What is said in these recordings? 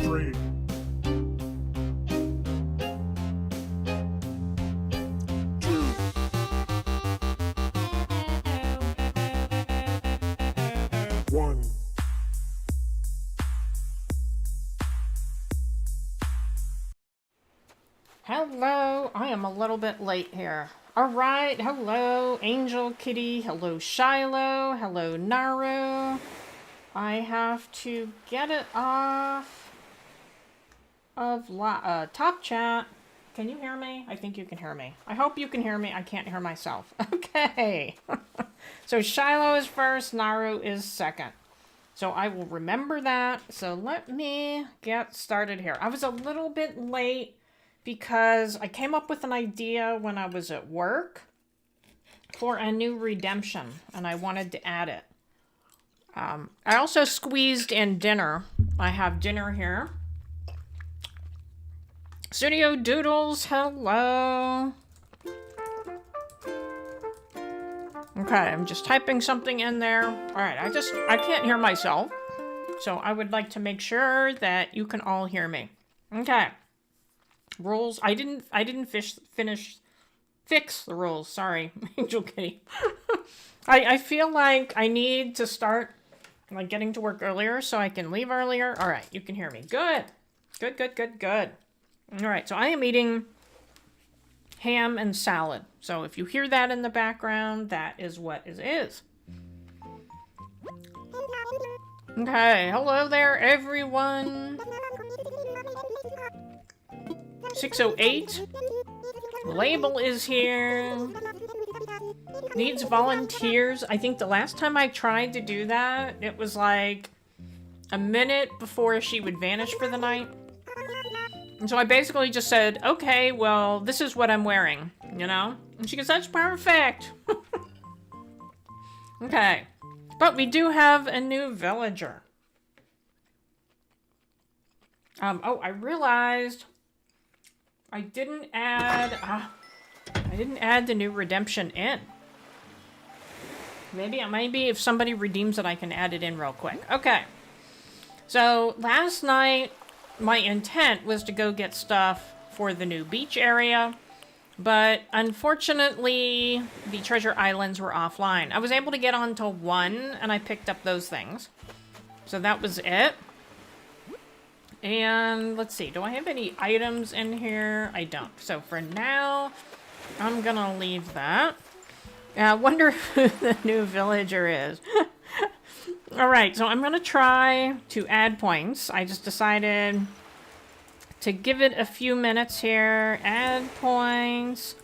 stream. One. Hello, I am a little bit late here. Alright, hello, Angel Kitty, hello, Shiloh, hello, Naru. I have to get it off of top chat. Can you hear me? I think you can hear me. I hope you can hear me. I can't hear myself. Okay. So Shiloh is first, Naru is second. So I will remember that. So let me get started here. I was a little bit late because I came up with an idea when I was at work for a new redemption, and I wanted to add it. I also squeezed in dinner. I have dinner here. Studio Doodles, hello. Okay, I'm just typing something in there. All right, I can't hear myself. So I would like to make sure that you can all hear me. Okay. Rules. I didn't fix the rules. Sorry, Angel Kitty. I feel like I need to start like getting to work earlier so I can leave earlier. All right, you can hear me. Good. Good. All right, so I am eating ham and salad. So if you hear that in the background, that is what it is. Okay, hello there, everyone. 608. Label is here. Needs volunteers. I think the last time I tried to do that, it was like a minute before she would vanish for the night. And so I basically just said, okay, well, this is what I'm wearing, you know? And she goes, that's perfect. Okay. But we do have a new villager. Oh, I realized I didn't add the new redemption in. Maybe if somebody redeems it, I can add it in real quick. Okay. So last night, my intent was to go get stuff for the new beach area, but unfortunately, the treasure islands were offline. I was able to get onto one, and I picked up those things. So that was it. And let's see, do I have any items in here? I don't. So for now, I'm gonna leave that. I wonder who the new villager is. Alright, so I'm gonna try to add points. I just decided to give it a few minutes here. Add points.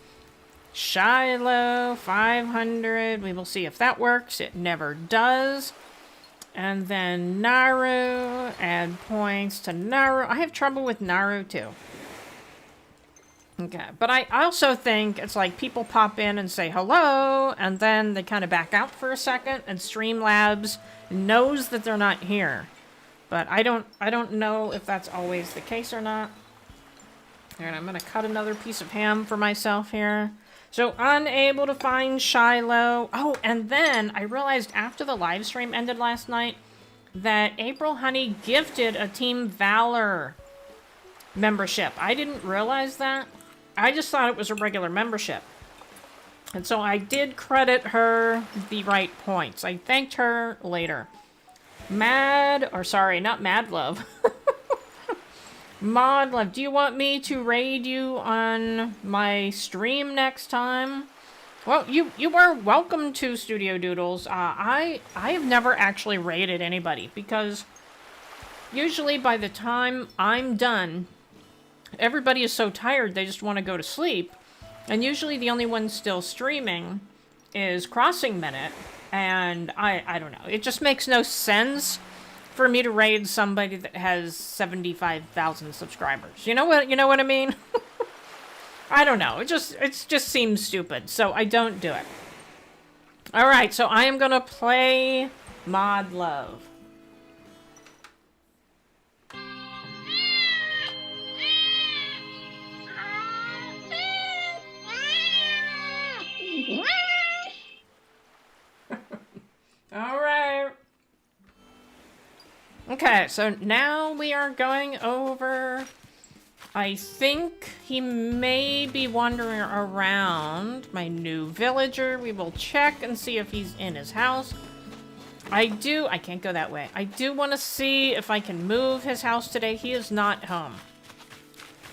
Shiloh, 500. We will see if that works. It never does. And then Naru, add points to Naru. I have trouble with Naru too. Okay, but I also think it's like people pop in and say hello, and then they kind of back out for a second, and Streamlabs knows that they're not here. But I don't know if that's always the case or not. And I'm gonna cut another piece of ham for myself here. So, unable to find Shiloh. Oh, and then I realized after the live stream ended last night that April Honey gifted a Team Valor membership. I didn't realize that. I just thought it was a regular membership. And so I did credit her the right points. I thanked her later. Not Mad Love. Mod Love, do you want me to raid you on my stream next time? Well, you are welcome to, Studio Doodles. I have never actually raided anybody because usually by the time I'm done, everybody is so tired they just want to go to sleep. And usually the only one still streaming is Crossing Minute. And I don't know. It just makes no sense for me to raid somebody that has 75,000 subscribers. You know what I mean? I don't know. It just seems stupid. So I don't do it. All right, so I am going to play Mod Love. All right. Okay, so now we are going over... I think he may be wandering around my new villager. We will check and see if he's in his house. I can't go that way. I do want to see if I can move his house today. He is not home.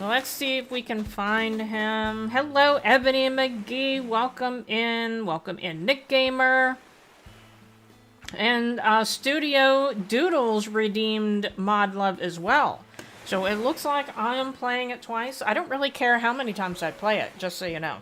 Well, let's see if we can find him. Hello, Ebony McGee. Welcome in. Welcome in, Nick Gamer. And Studio Doodles redeemed Mod Love as well. So it looks like I am playing it twice. I don't really care how many times I play it, just so you know.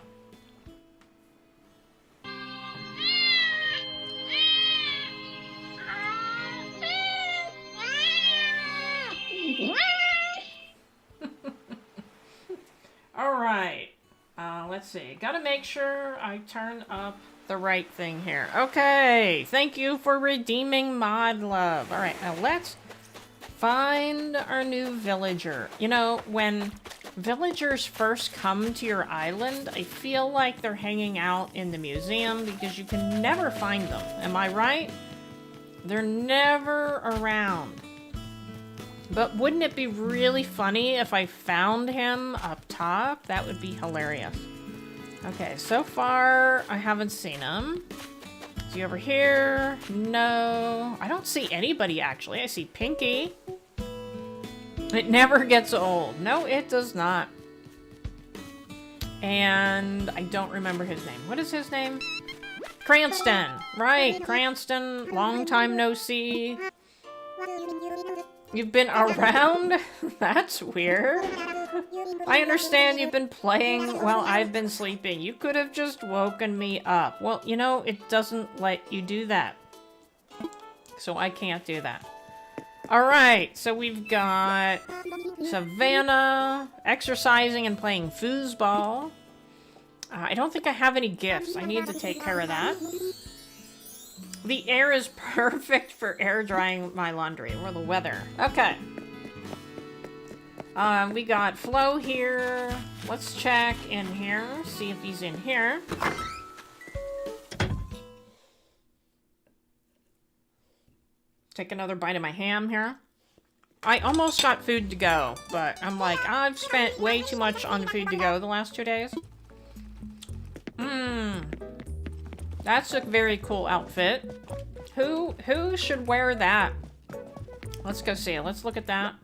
Alright. Let's see. Gotta make sure I turn up the right thing here. Okay. Thank you for redeeming Mod Love. Alright, now let's find our new villager. You know, when villagers first come to your island, I feel like they're hanging out in the museum because you can never find them. Am I right? They're never around. But wouldn't it be really funny if I found him up top? That would be hilarious. Okay, so far I haven't seen him. Is he over here? No. I don't see anybody, actually. I see Pinky. It never gets old. No, it does not. And I don't remember his name. What is his name? Cranston. Right, Cranston. Long time no see. You've been around? That's weird. I understand you've been playing while I've been sleeping. You could have just woken me up. Well, you know, it doesn't let you do that. So I can't do that. Alright, so we've got Savannah exercising and playing foosball. I don't think I have any gifts. I need to take care of that. The air is perfect for air drying my laundry, or the weather. Okay. We got Flo here. Let's check in here, see if he's in here. Take another bite of my ham here. I almost got food to go, but I'm like, I've spent way too much on food to go the last 2 days. That's a very cool outfit. Who should wear that? Let's go see it. Let's look at that.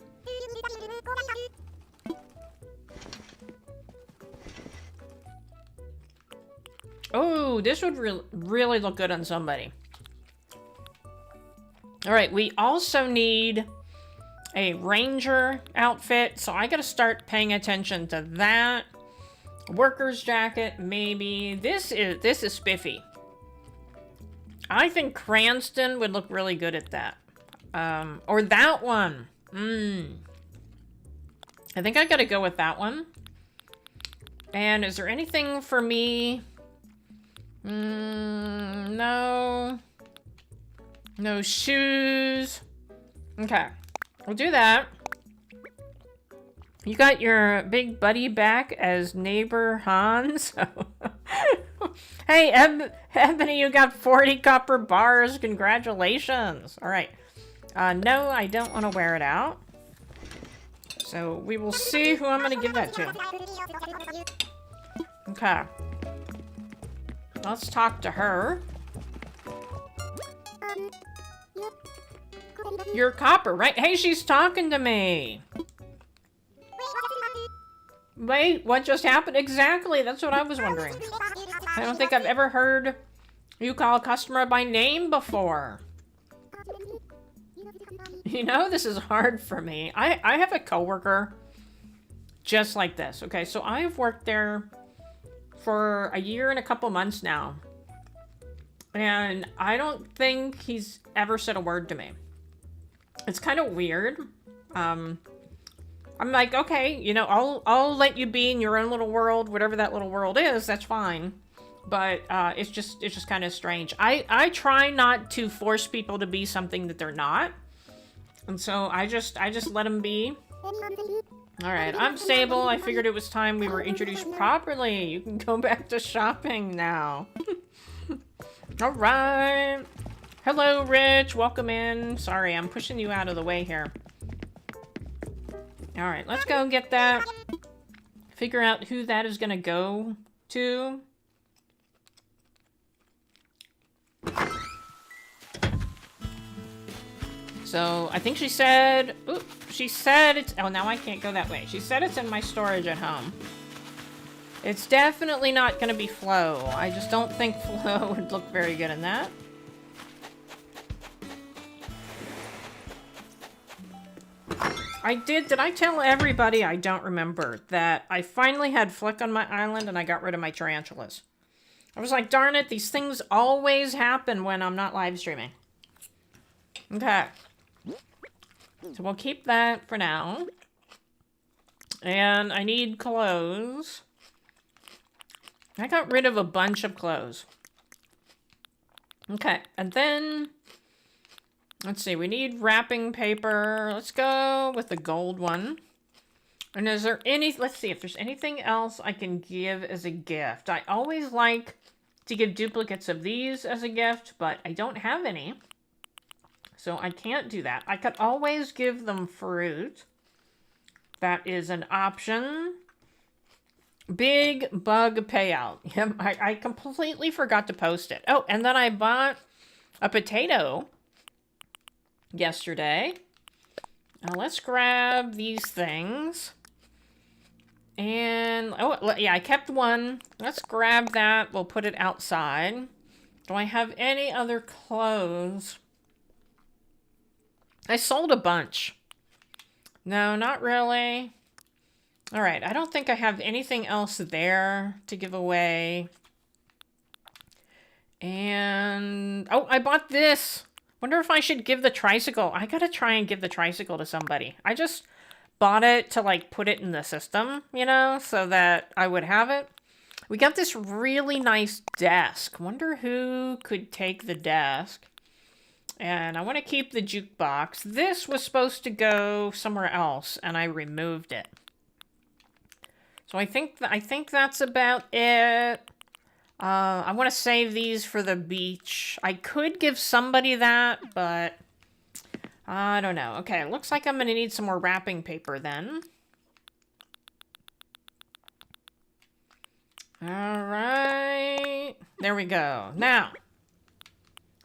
Oh, this would really look good on somebody. Alright, we also need a ranger outfit, so I gotta start paying attention to that. Worker's jacket, maybe. This is spiffy. I think Cranston would look really good at that. Or that one. I think I gotta go with that one. And is there anything for me? No. No shoes. Okay. We'll do that. You got your big buddy back as neighbor Hans. Hey, Ebony, you got 40 copper bars. Congratulations. All right. No, I don't want to wear it out. So we will see who I'm going to give that to. Okay. Let's talk to her. You're copper, right? Hey, she's talking to me. Wait, what just happened? Exactly, that's what I was wondering. I don't think I've ever heard you call a customer by name before. You know, this is hard for me. I have a coworker just like this. Okay, so I've worked there for a year and a couple months now. And I don't think he's ever said a word to me. It's kind of weird. I'm like, okay, you know, I'll let you be in your own little world, whatever that little world is, that's fine. But it's just kind of strange. I try not to force people to be something that they're not. And so I just let them be. Alright, I'm stable. I figured it was time we were introduced properly. You can go back to shopping now. Alright. Hello, Rich. Welcome in. Sorry, I'm pushing you out of the way here. All right, let's go get that. Figure out who that is going to go to. So, I think she said... Ooh, she said it's... Oh, now I can't go that way. She said it's in my storage at home. It's definitely not going to be Flo. I just don't think Flo would look very good in that. Did I tell everybody, I don't remember, that I finally had Flick on my island and I got rid of my tarantulas. I was like, darn it, these things always happen when I'm not live streaming. Okay. So we'll keep that for now. And I need clothes. I got rid of a bunch of clothes. Okay, and then... Let's see, we need wrapping paper. Let's go with the gold one. And is there any... Let's see if there's anything else I can give as a gift. I always like to give duplicates of these as a gift, but I don't have any. So I can't do that. I could always give them fruit. That is an option. Big bug payout. Yep, I completely forgot to post it. Oh, and then I bought a potato yesterday. Now let's grab these things. And, oh, yeah, I kept one. Let's grab that. We'll put it outside. Do I have any other clothes? I sold a bunch. No, not really. All right, I don't think I have anything else there to give away. And, oh, I bought this. Wonder if I should give the tricycle. I gotta try and give the tricycle to somebody. I just bought it to, like, put it in the system, you know, so that I would have it. We got this really nice desk. Wonder who could take the desk. And I want to keep the jukebox. This was supposed to go somewhere else, and I removed it. So I think that's about it. I want to save these for the beach. I could give somebody that, but I don't know. Okay, looks like I'm going to need some more wrapping paper then. All right. There we go. Now,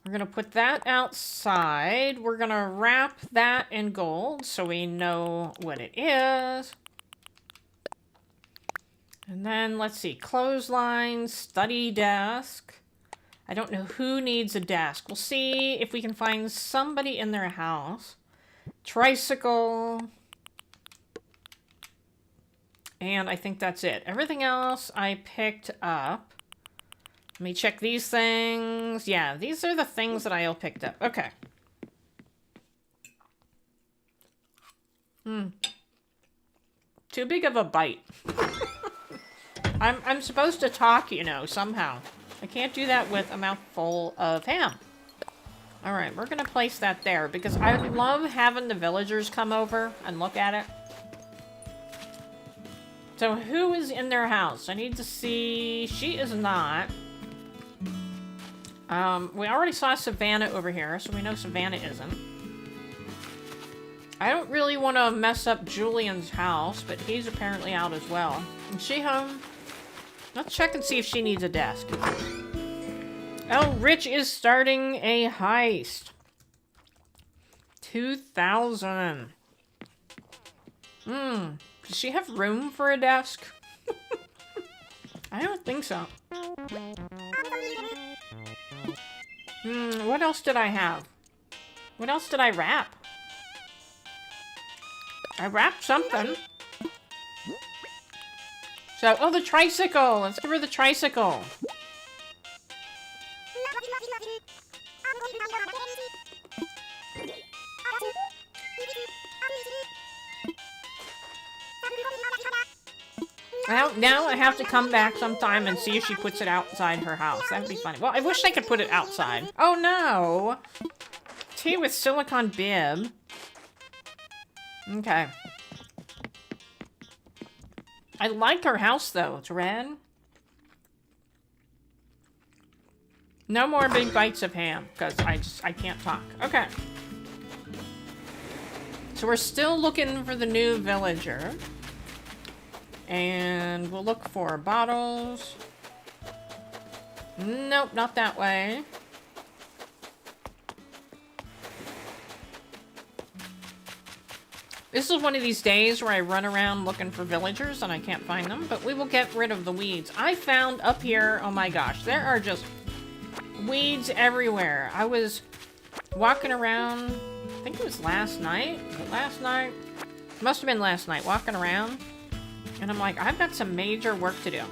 we're going to put that outside. We're going to wrap that in gold so we know what it is. And then, let's see, clothesline, study desk. I don't know who needs a desk. We'll see if we can find somebody in their house. Tricycle. And I think that's it. Everything else I picked up. Let me check these things. Yeah, these are the things that I all picked up. Okay. Too big of a bite. I'm supposed to talk, you know, somehow. I can't do that with a mouthful of ham. Alright, we're gonna place that there because I love having the villagers come over and look at it. So who is in their house? I need to see... She is not. We already saw Savannah over here, so we know Savannah isn't. I don't really want to mess up Julian's house, but he's apparently out as well. Is she home? Let's check and see if she needs a desk. Oh, Rich is starting a heist. 2,000. Does she have room for a desk? I don't think so. What else did I have? What else did I wrap? I wrapped something. So, oh, the tricycle! Let's give her the tricycle. Now I have to come back sometime and see if she puts it outside her house. That would be funny. Well, I wish I could put it outside. Oh, no! Tea with silicone bib. Okay. I like her house, though. It's red. No more big bites of ham, because I can't talk. Okay. So we're still looking for the new villager. And we'll look for bottles. Nope, not that way. This is one of these days where I run around looking for villagers and I can't find them, but we will get rid of the weeds. I found up here, oh my gosh, there are just weeds everywhere. I was walking around, I think it was last night. Was it last night? Must have been last night, walking around. And I'm like, I've got some major work to do.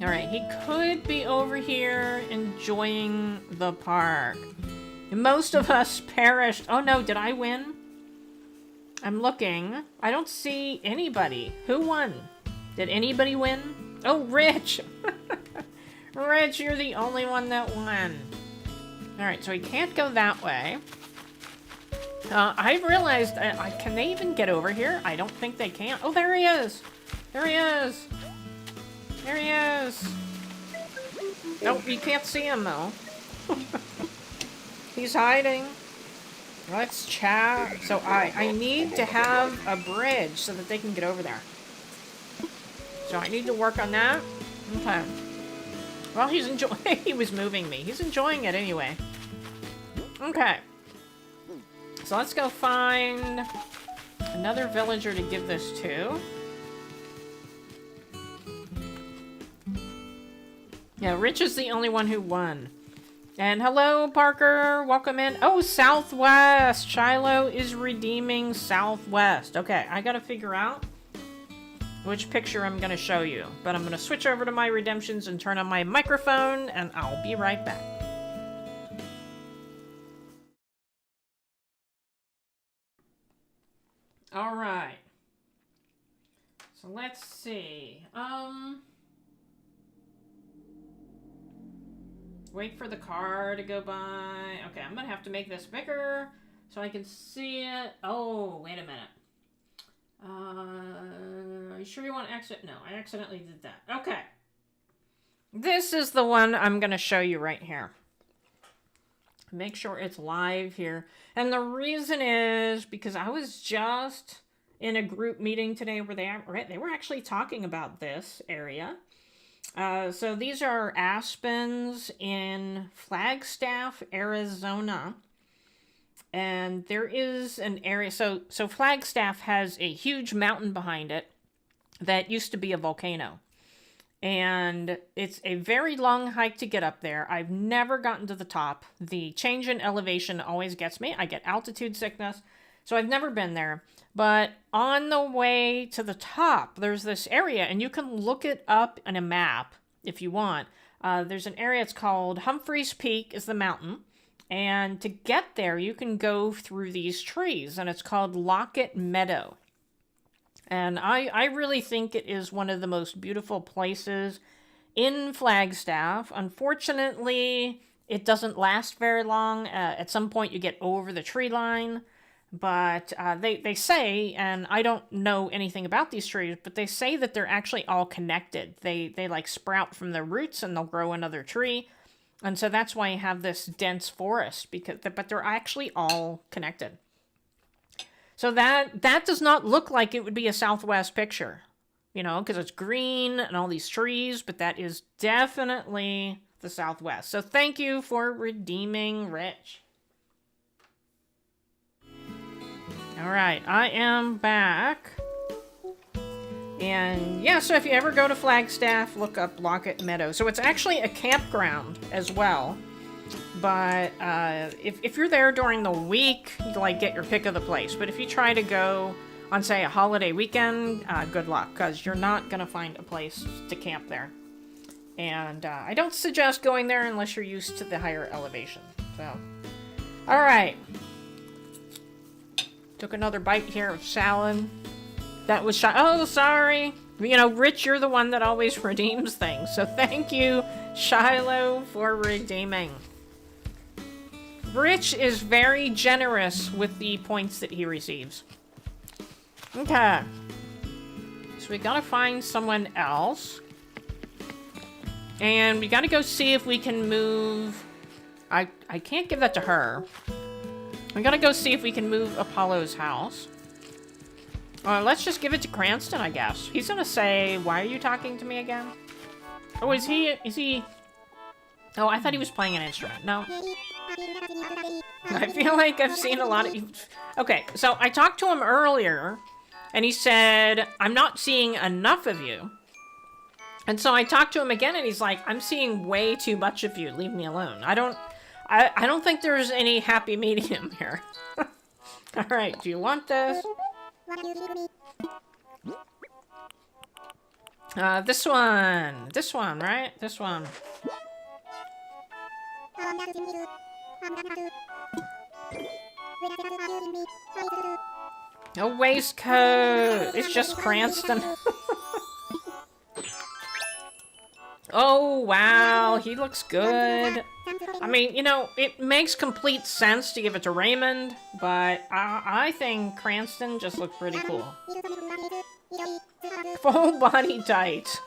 Alright, he could be over here enjoying the park. Most of us perished. Oh no, did I win? I'm looking. I don't see anybody. Who won? Did anybody win? Oh, Rich! Rich, you're the only one that won. Alright, so he can't go that way. I realized, can they even get over here? I don't think they can. Oh, there he is! There he is! There he is! Nope, you can't see him though. He's hiding. Let's chat. So I need to have a bridge so that they can get over there. So I need to work on that. Okay. Well, he's enjoying. He was moving me. He's enjoying it anyway. Okay. So let's go find another villager to give this to. Yeah, Rich is the only one who won. And hello, Parker. Welcome in. Oh, Southwest. Shiloh is redeeming Southwest. Okay, I gotta figure out which picture I'm gonna show you. But I'm gonna switch over to my redemptions and turn on my microphone, and I'll be right back. All right. So let's see. Wait for the car to go by. Okay, I'm gonna have to make this bigger so I can see it. Oh, wait a minute. Are you sure you want to exit? No, I accidentally did that. Okay. This is the one I'm gonna show you right here. Make sure it's live here. And the reason is because I was just in a group meeting today where they were actually talking about this area. So these are aspens in Flagstaff, Arizona. And there is an area, so Flagstaff has a huge mountain behind it that used to be a volcano. And it's a very long hike to get up there. I've never gotten to the top. The change in elevation always gets me. I get altitude sickness, so I've never been there. But on the way to the top, there's this area, and you can look it up in a map if you want. There's an area, it's called Humphreys Peak is the mountain. And to get there, you can go through these trees, and it's called Lockett Meadow. And I really think it is one of the most beautiful places in Flagstaff. Unfortunately, it doesn't last very long. At some point, you get over the tree line. But they say, and I don't know anything about these trees, but they say that they're actually all connected. They like sprout from their roots and they'll grow another tree. And so that's why you have this dense forest, but they're actually all connected. So that does not look like it would be a Southwest picture, you know, because it's green and all these trees, but that is definitely the Southwest. So thank you for redeeming Rich. All right, I am back. And yeah, so if you ever go to Flagstaff, look up Lockett Meadow. So it's actually a campground as well. But if you're there during the week, you like get your pick of the place. But if you try to go on, say, a holiday weekend, good luck, because you're not going to find a place to camp there. And I don't suggest going there unless you're used to the higher elevation. So, all right. Took another bite here of salad. That was oh, sorry. You know, Rich, you're the one that always redeems things. So thank you, Shiloh, for redeeming. Rich is very generous with the points that he receives. Okay. So we gotta find someone else. And we gotta go see if we can move... I can't give that to her. We gotta go see if we can move Apollo's house. Let's just give it to Cranston, I guess. He's gonna say, why are you talking to me again? Oh, is he... Oh, I thought he was playing an instrument. No. I feel like I've seen a lot of... Okay, so I talked to him earlier, and he said, I'm not seeing enough of you. And so I talked to him again, and he's like, I'm seeing way too much of you. Leave me alone. I don't think there's any happy medium here. All right, do you want this? This one, right? This one. No waistcoat. It's just Cranston. Oh, wow. He looks good. I mean, you know, it makes complete sense to give it to Raymond, but I think Cranston just looks pretty cool. Full body tight.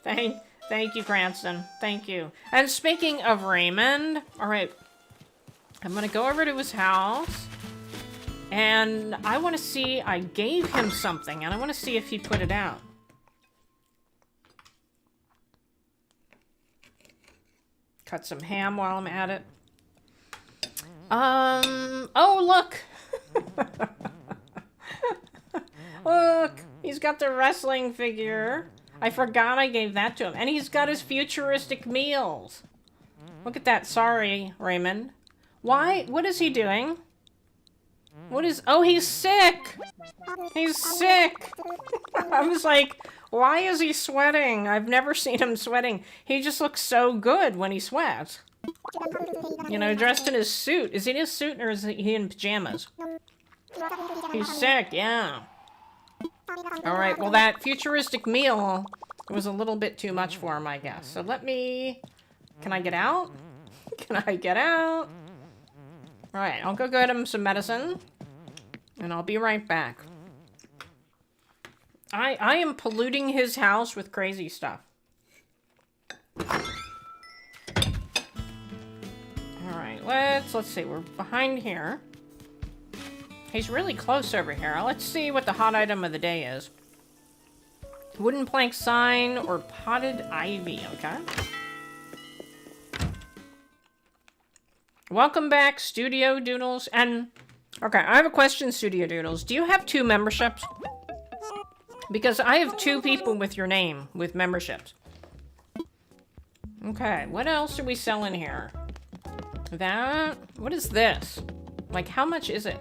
Thank you, Cranston. Thank you. And speaking of Raymond, all right, I'm gonna go over to his house, and I want to see, I gave him something, and I want to see if he put it out. Cut some ham while I'm at it. Oh, look! Look! He's got the wrestling figure. I forgot I gave that to him. And he's got his futuristic meals. Look at that. Sorry, Raymond. Why? What is he doing? What is... Oh, he's sick! He's sick! I was like... Why is he sweating? I've never seen him sweating. He just looks so good when he sweats. You know, dressed in his suit. Is he in his suit or is he in pajamas? He's sick, yeah. Alright, well that futuristic meal was a little bit too much for him, I guess. So let me... Can I get out? Can I get out? Alright, I'll go get him some medicine. And I'll be right back. I am polluting his house with crazy stuff. Alright, let's see. We're behind here. He's really close over here. Let's see what the hot item of the day is. Wooden plank sign or potted ivy, okay? Welcome back, Studio Doodles. And, okay, I have a question, Studio Doodles. Do you have 2 memberships? Because I have 2 people with your name, with memberships. Okay, what else do we sell in here? That? What is this? Like, how much is it?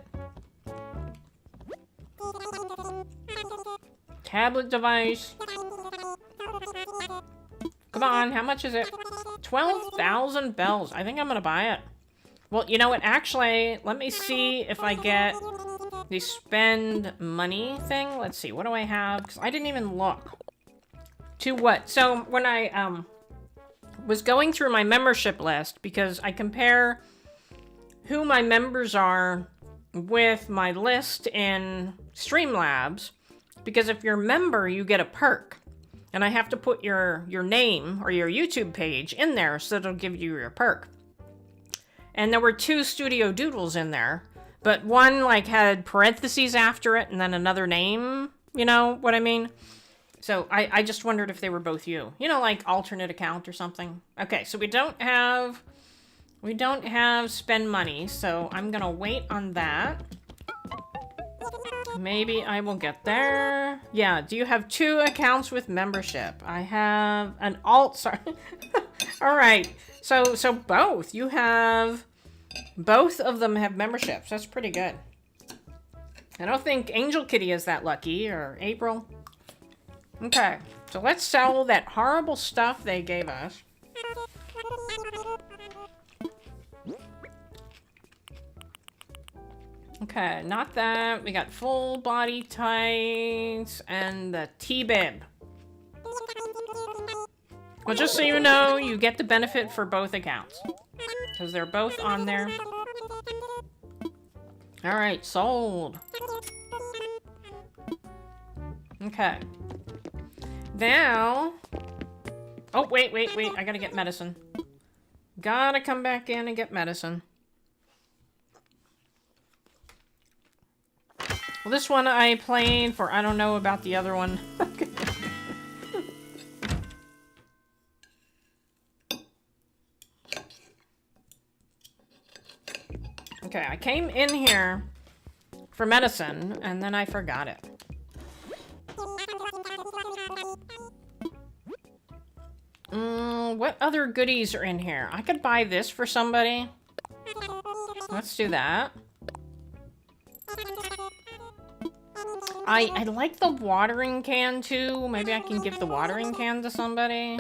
Tablet device. Come on, how much is it? 12,000 bells. I think I'm gonna buy it. Well, you know what? Actually, let me see if I get the spend money thing. Let's see. What do I have? Because I didn't even look. To what? So when I was going through my membership list, because I compare who my members are with my list in Streamlabs, because if you're a member, you get a perk. And I have to put your name or your YouTube page in there so it'll give you your perk. And there were 2 Studio Doodles in there, but one like had parentheses after it and then another name, you know what I mean? So I just wondered if they were both you. You know, like alternate account or something. Okay, so we don't have spend money, so I'm gonna wait on that. Maybe I will get there. Yeah, do you have 2 accounts with membership? I have an alt, sorry. All right, so both. You have, both of them have memberships. That's pretty good. I don't think Angel Kitty is that lucky, or April. Okay, so let's sell that horrible stuff they gave us. Okay, not that. We got full body tights and the T-bib. Well, just so you know, you get the benefit for both accounts. Because they're both on there. Alright, sold. Okay. Now, Oh, wait. I gotta get medicine. Gotta come back in and get medicine. Well, this one I played for, I don't know about the other one. Okay, I came in here for medicine, and then I forgot it. What other goodies are in here? I could buy this for somebody. Let's do that. I like the watering can, too. Maybe I can give the watering can to somebody.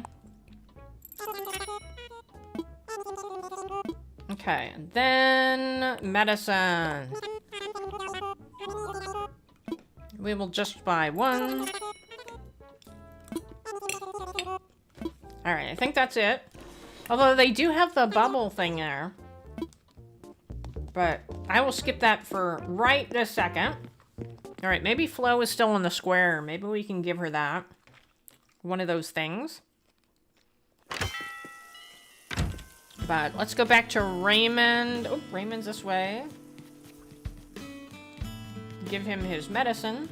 Okay, and then medicine. We will just buy one. Alright, I think that's it. Although they do have the bubble thing there. But I will skip that for right this second. Alright, maybe Flo is still in the square. Maybe we can give her that. One of those things. But let's go back to Raymond. Oh, Raymond's this way. Give him his medicine.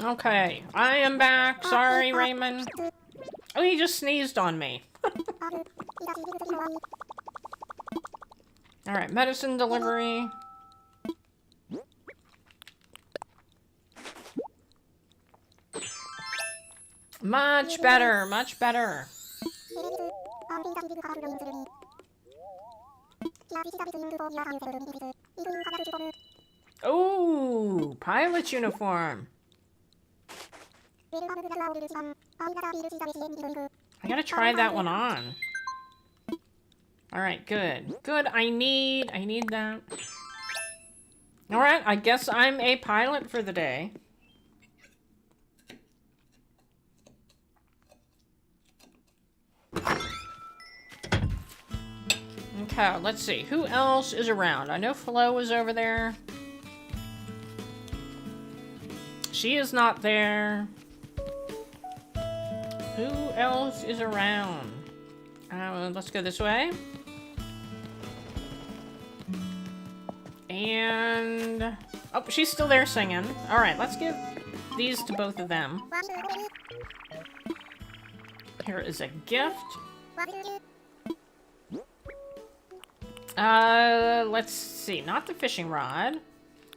Okay, I am back. Sorry, Raymond. Oh, he just sneezed on me. Alright, medicine delivery. Much better, much better. Ooh, pilot uniform. I gotta try that one on. Alright, good. Good, I need that. Alright, I guess I'm a pilot for the day. Okay, let's see. Who else is around? I know Flo is over there. She is not there. Who else is around? Let's go this way. And... oh, she's still there singing. Alright, let's give these to both of them. Here is a gift. Let's see. Not the fishing rod.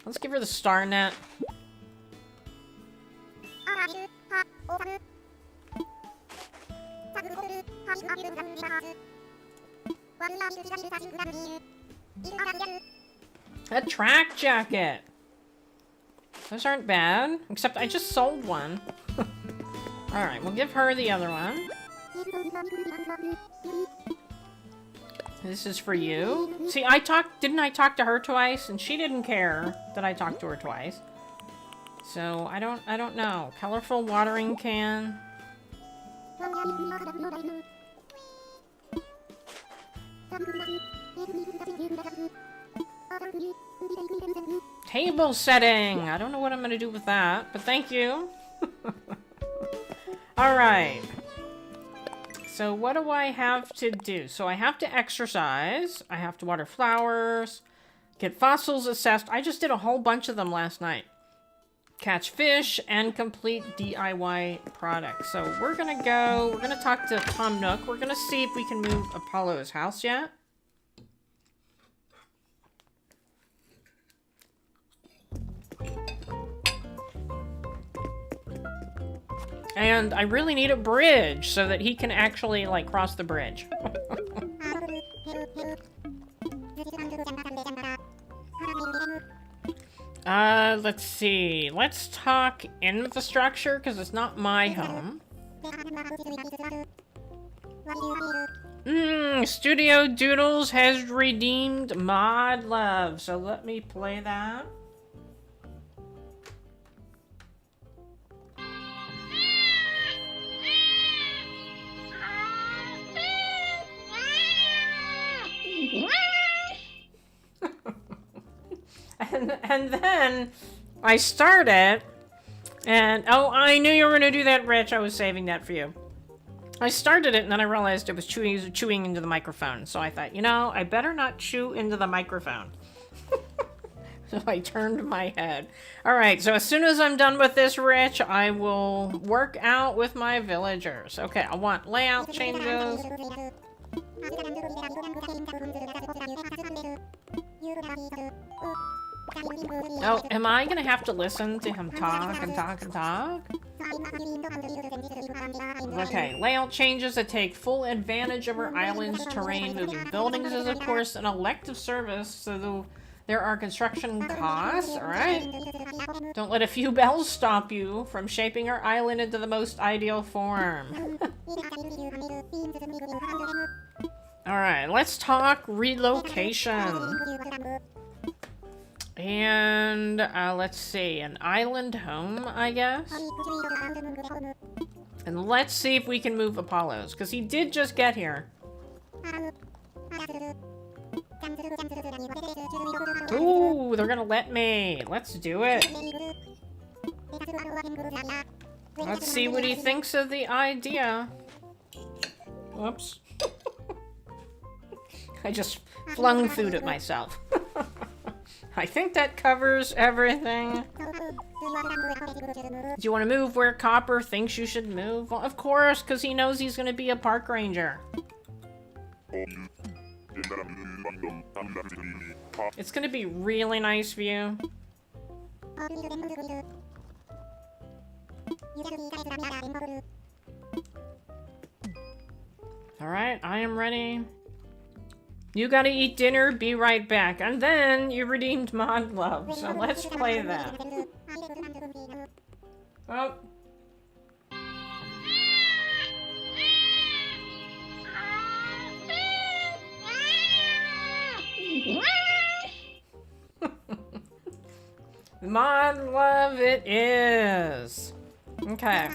Let's give her the star net. A track jacket. Those aren't bad. Except I just sold one. Alright, we'll give her the other one. This is for you. See, didn't I talk to her twice? And she didn't care that I talked to her twice. So, I don't know. Colorful watering can. Table setting! I don't know what I'm gonna do with that, but thank you. Alright. So what do I have to do? So I have to exercise. I have to water flowers. Get fossils assessed. I just did a whole bunch of them last night. Catch fish and complete DIY products. So we're gonna talk to Tom Nook. We're gonna see if we can move Apollo's house yet. And I really need a bridge so that he can actually, like, cross the bridge. Let's see. Let's talk infrastructure, because it's not my home. Studio Doodles has redeemed Mod Love, so let me play that. And then I started, and oh, I knew you were gonna do that, Rich. I was saving that for you. I started it, and then I realized it was chewing into the microphone. So I thought, you know, I better not chew into the microphone. So I turned my head. All right, so as soon as I'm done with this, Rich, I will work out with my villagers. Okay, I want layout changes. Oh, am I gonna have to listen to him talk and talk and talk? Okay, layout changes that take full advantage of our island's terrain. Moving buildings is, of course, an elective service, so there are construction costs, alright? Don't let a few bells stop you from shaping our island into the most ideal form. Alright, let's talk relocation. And, let's see, an island home, I guess? And let's see if we can move Apollo's, because he did just get here. Ooh, they're gonna let me. Let's do it. Let's see what he thinks of the idea. Whoops. I just flung food at myself. I think that covers everything. Do you want to move where Copper thinks you should move? Well, of course, because he knows he's going to be a park ranger. It's going to be really nice view. Alright, I am ready. You gotta eat dinner, be right back. And then you redeemed Mod Love, so let's play that. Oh. Mod Love it is. Okay.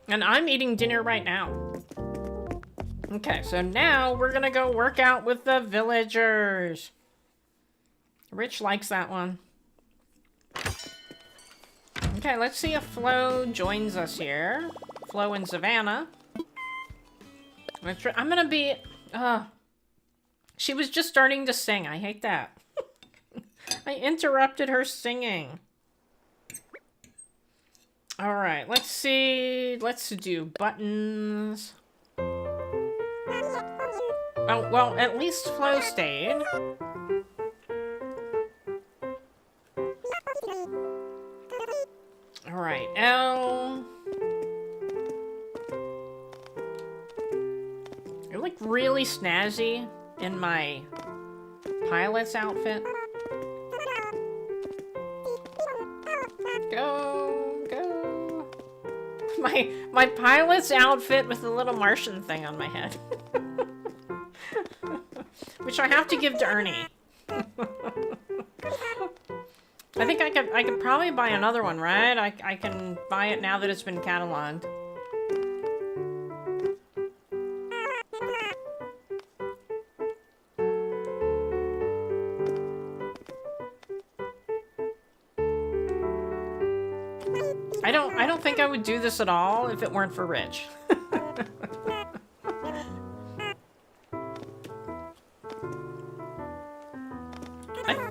And I'm eating dinner right now. Okay, so now we're gonna go work out with the villagers. Rich likes that one. Okay, let's see if Flo joins us here. Flo and Savannah. I'm gonna be... she was just starting to sing. I hate that. I interrupted her singing. Alright, let's see. Let's do buttons. Oh, well, at least Flo stayed. Alright, L. I look really snazzy in my pilot's outfit. Go, go. My pilot's outfit with the little Martian thing on my head. Which I have to give to Ernie. I think I could probably buy another one, right? I can buy it now that it's been cataloged. I don't think I would do this at all if it weren't for Rich.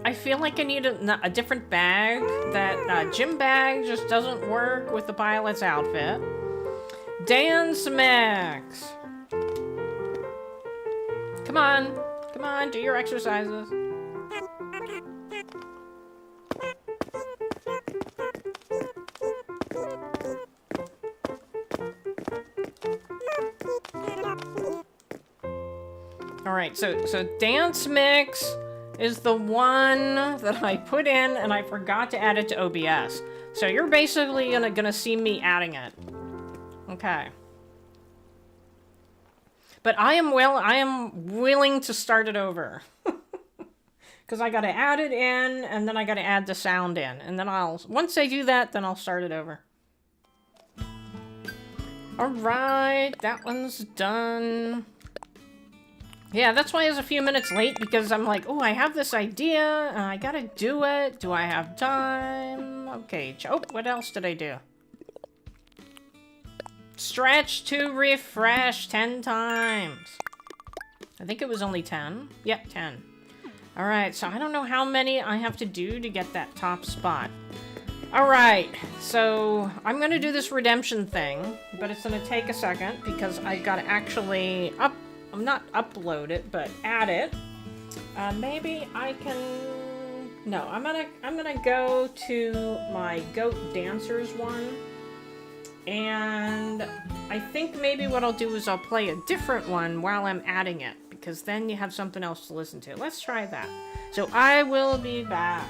I feel like I need a different bag. That gym bag just doesn't work with the pilot's outfit. Dance Max! Come on, do your exercises. Alright, so Dance Mix is the one that I put in and I forgot to add it to OBS. So you're basically gonna see me adding it. Okay. But I am willing to start it over. Because I gotta add it in and then I gotta add the sound in. And then once I do that, then I'll start it over. Alright, that one's done. Yeah, that's why I was a few minutes late, because I'm like, oh, I have this idea, and I gotta do it. Do I have time? Okay, oh, what else did I do? Stretch to refresh 10 times. I think it was only 10. Yep, 10. Alright, so I don't know how many I have to do to get that top spot. Alright, so I'm gonna do this redemption thing, but it's gonna take a second because I gotta actually not upload it, but add it. Maybe I can... No, I'm gonna go to my Goat Dancers one. And I think maybe what I'll do is I'll play a different one while I'm adding it, because then you have something else to listen to. Let's try that. So I will be back.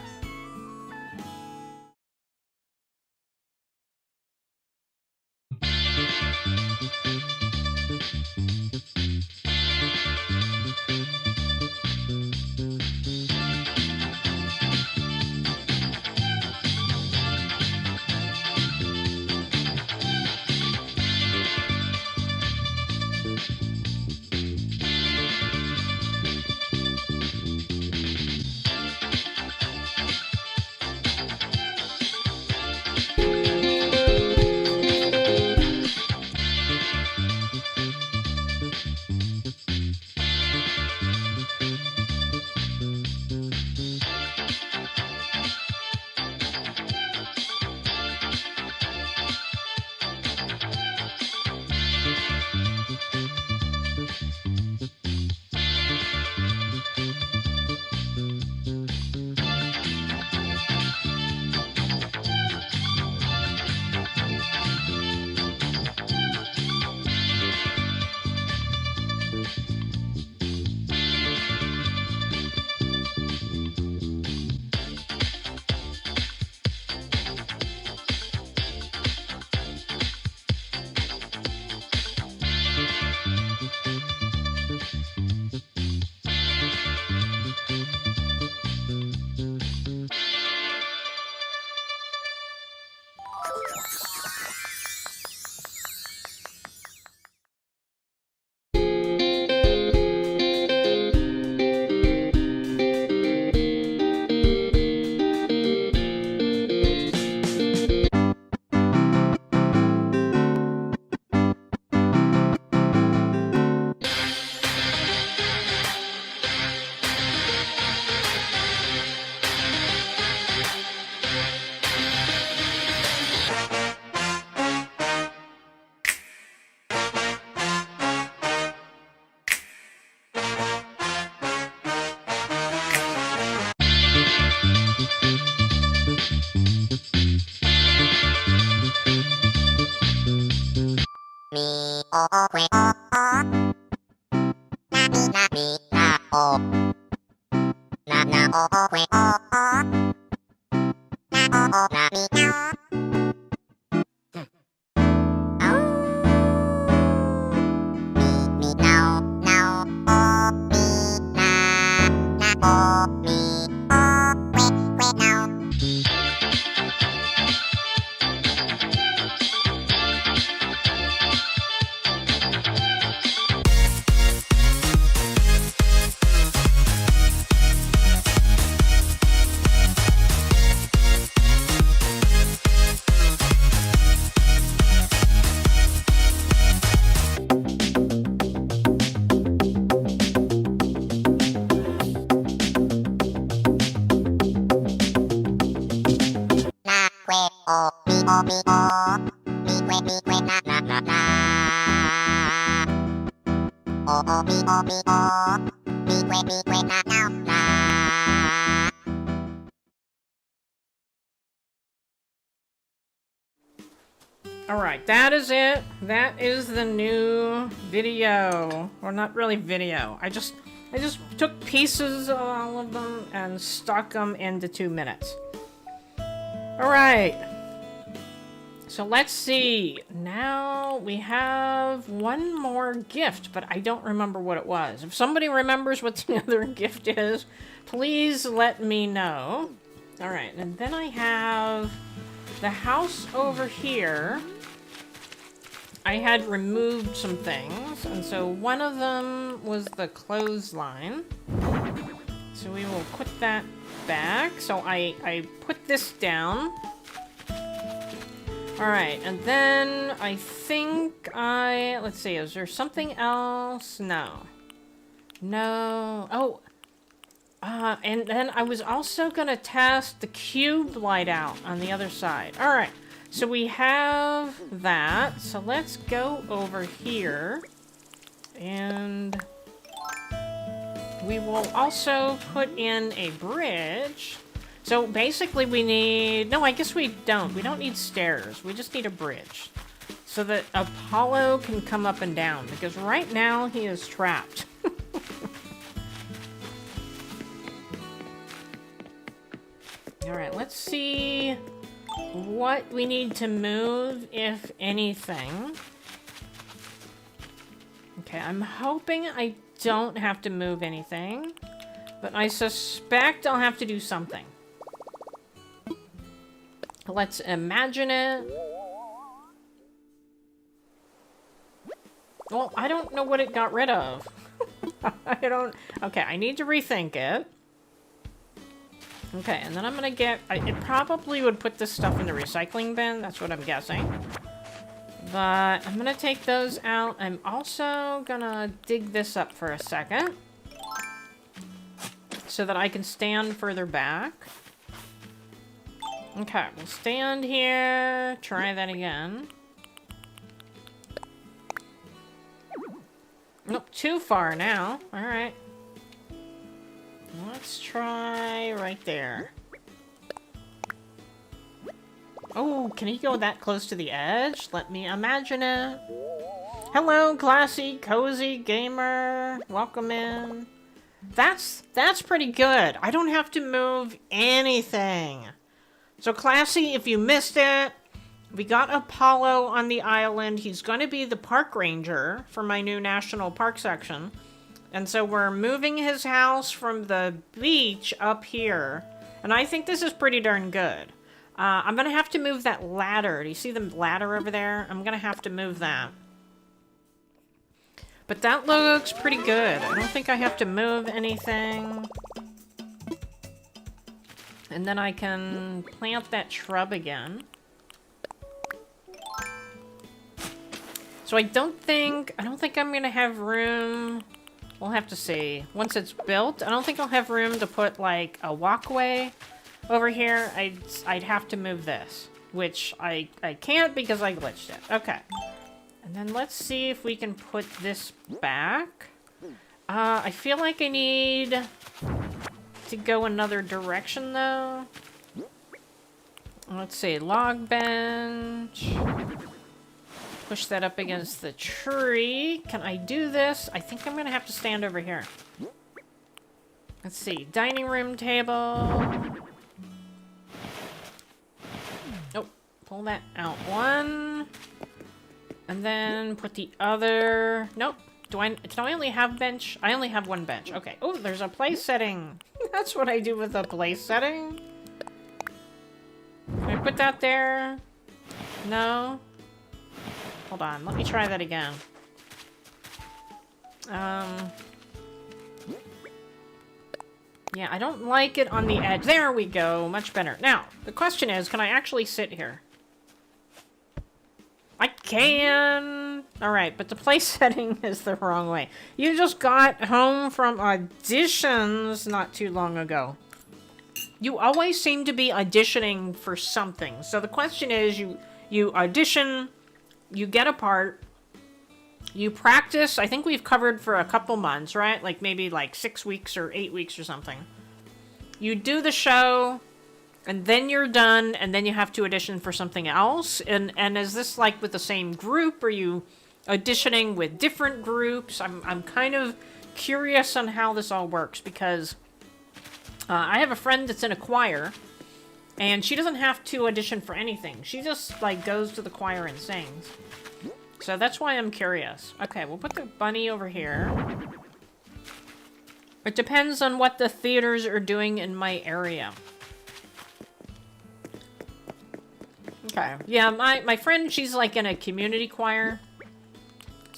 Alright, that is it. That is the new video. Or not really video. I just took pieces of all of them and stuck them into 2 minutes. Alright. So let's see. Now we have one more gift, but I don't remember what it was. If somebody remembers what the other gift is, please let me know. Alright, and then I have the house over here. I had removed some things, and so one of them was the clothesline. So we will put that back. So I put this down. Alright, and then I think let's see, is there something else? No. No. Oh. And then I was also gonna test the cube light out on the other side. Alright, so we have that. So let's go over here. And we will also put in a bridge. So basically we need... No, I guess we don't. We don't need stairs. We just need a bridge. So that Apollo can come up and down. Because right now he is trapped. Alright, let's see what we need to move, if anything. Okay, I'm hoping I don't have to move anything. But I suspect I'll have to do something. Let's imagine it. Well, I don't know what it got rid of. I don't... Okay, I need to rethink it. Okay, and then I'm gonna get... it probably would put this stuff in the recycling bin. That's what I'm guessing. But I'm gonna take those out. I'm also gonna dig this up for a second. So that I can stand further back. Okay, we'll stand here. Try that again. Nope, too far now. Alright. Let's try right there. Oh, can he go that close to the edge? Let me imagine it. Hello, classy, cozy gamer. Welcome in. That's pretty good. I don't have to move anything. So, classy, if you missed it, we got Apollo on the island. He's going to be the park ranger for my new national park section. And so we're moving his house from the beach up here. And I think this is pretty darn good. I'm going to have to move that ladder. Do you see the ladder over there? I'm going to have to move that. But that looks pretty good. I don't think I have to move anything. And then I can plant that shrub again. So I don't think I'm going to have room... We'll have to see. Once it's built, I don't think I'll have room to put, like, a walkway over here. I'd have to move this, which I can't because I glitched it. Okay. And then let's see if we can put this back. I feel like I need to go another direction, though. Let's see. Log bench. Push that up against the tree. Can I do this? I think I'm going to have to stand over here. Let's see. Dining room table. Oh, pull that out one. And then put the other... Nope. Do I only have bench? I only have one bench. Okay. Oh, there's a place setting. That's what I do with a place setting. Can I put that there? No. Hold on, let me try that again. Yeah, I don't like it on the edge. There we go, much better. Now, the question is, can I actually sit here? I can! Alright, but the place setting is the wrong way. You just got home from auditions not too long ago. You always seem to be auditioning for something. So the question is, you audition... You get a part, you practice, I think we've covered for a couple months, right? Like maybe like 6 weeks or 8 weeks or something. You do the show, and then you're done, and then you have to audition for something else. And is this like with the same group? Are you auditioning with different groups? I'm kind of curious on how this all works, because I have a friend that's in a choir, and she doesn't have to audition for anything. She just, like, goes to the choir and sings. So that's why I'm curious. Okay, we'll put the bunny over here. It depends on what the theaters are doing in my area. Okay. Yeah, my friend, she's, like, in a community choir.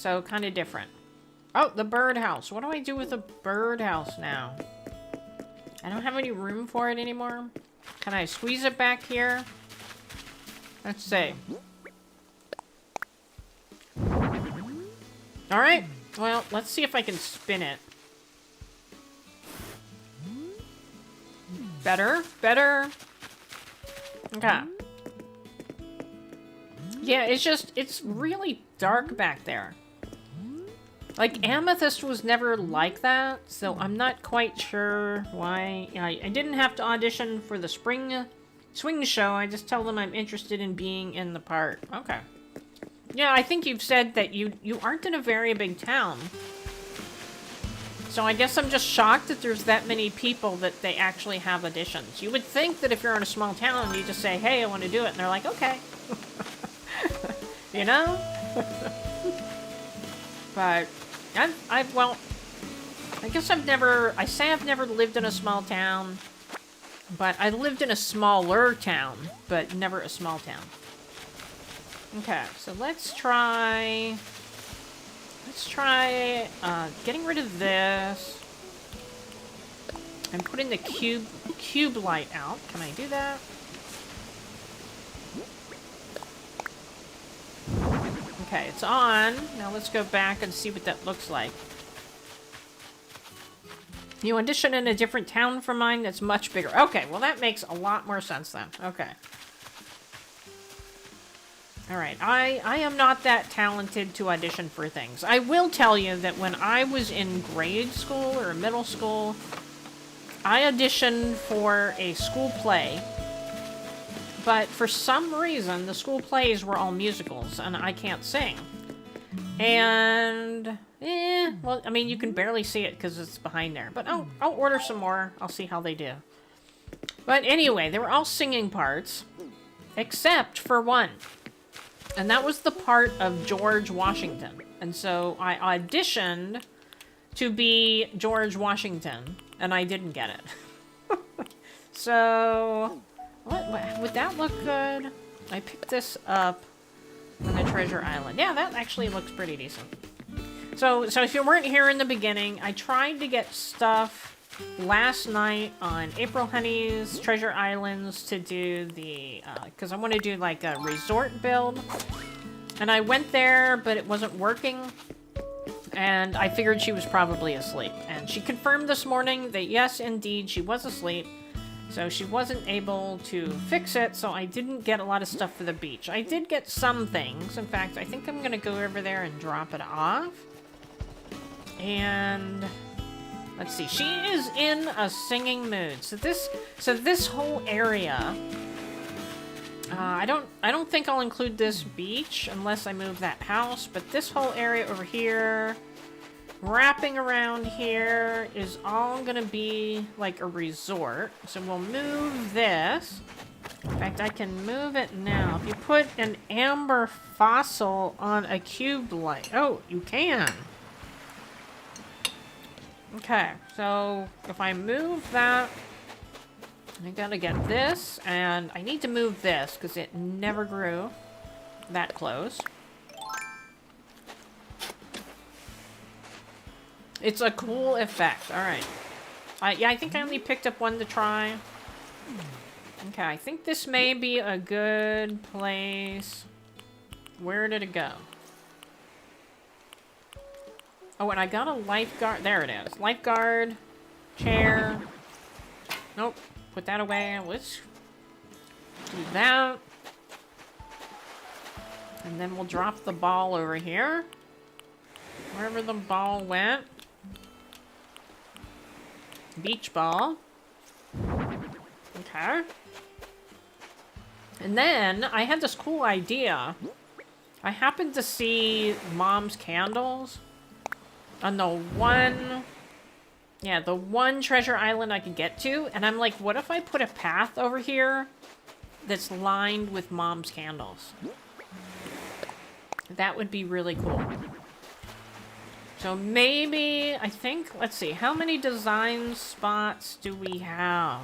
so kind of different. Oh, the birdhouse. What do I do with the birdhouse now? I don't have any room for it anymore. Can I squeeze it back here? Let's see. Alright. Well, let's see if I can spin it. Better? Better? Okay. Yeah, it's really dark back there. Like, Amethyst was never like that, so I'm not quite sure why. I didn't have to audition for the spring swing show. I just tell them I'm interested in being in the part. Okay. Yeah, I think you've said that you aren't in a very big town. So I guess I'm just shocked that there's that many people that they actually have auditions. You would think that if you're in a small town, you just say, hey, I want to do it. And they're like, okay. You know? But well, I guess I've never lived in a small town, but I lived in a smaller town, but never a small town. Okay, so let's try getting rid of this and putting the cube light out. Can I do that? Okay, it's on. Now let's go back and see what that looks like. You audition in a different town from mine that's much bigger. Okay, well that makes a lot more sense then. Okay. Alright, I am not that talented to audition for things. I will tell you that when I was in grade school or middle school, I auditioned for a school play. But for some reason, the school plays were all musicals, and I can't sing. And, well, I mean, you can barely see it because it's behind there. But I'll order some more. I'll see how they do. But anyway, they were all singing parts, except for one. And that was the part of George Washington. And so I auditioned to be George Washington, and I didn't get it. So... What, would that look good? I picked this up on the treasure island. Yeah, that actually looks pretty decent. So if you weren't here in the beginning, I tried to get stuff last night on April Honey's Treasure Islands to do the, because I want to do like a resort build. And I went there, but it wasn't working. And I figured she was probably asleep. And she confirmed this morning that yes, indeed, she was asleep. So she wasn't able to fix it, so I didn't get a lot of stuff for the beach. I did get some things. In fact, I think I'm going to go over there and drop it off. And let's see. She is in a singing mood. So this whole area, I don't think I'll include this beach unless I move that house, but this whole area over here, wrapping around here, is all gonna be like a resort. So we'll move this. In fact, I can move it now. If you put an amber fossil on a cube light. Oh, you can. Okay, so if I move that, I gotta get this, and I need to move this because it never grew that close. It's a cool effect. Alright. Yeah, I think I only picked up one to try. Okay, I think this may be a good place. Where did it go? Oh, and I got a lifeguard. There it is. Lifeguard. Chair. Nope. Put that away. Let's do that. And then we'll drop the ball over here. Wherever the ball went. Beach ball. Okay. And then I had this cool idea. I happened to see Mom's candles on the one treasure island I could get to. And I'm like, what if I put a path over here that's lined with Mom's candles? That would be really cool. So maybe, I think, let's see, how many design spots do we have?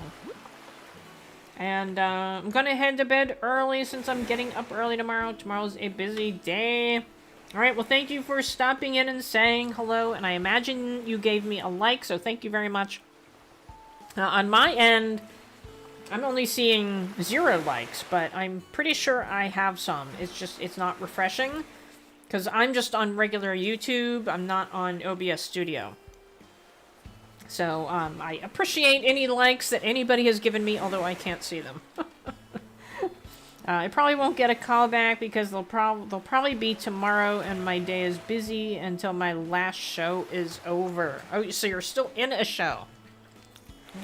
And I'm gonna head to bed early since I'm getting up early tomorrow. Tomorrow's a busy day. Alright, well thank you for stopping in and saying hello, and I imagine you gave me a like, so thank you very much. On my end, I'm only seeing 0 likes, but I'm pretty sure I have some. It's just, it's not refreshing, because I'm just on regular YouTube, I'm not on OBS Studio. So, I appreciate any likes that anybody has given me, although I can't see them. I probably won't get a call back because they'll probably be tomorrow, and my day is busy until my last show is over. Oh, so you're still in a show.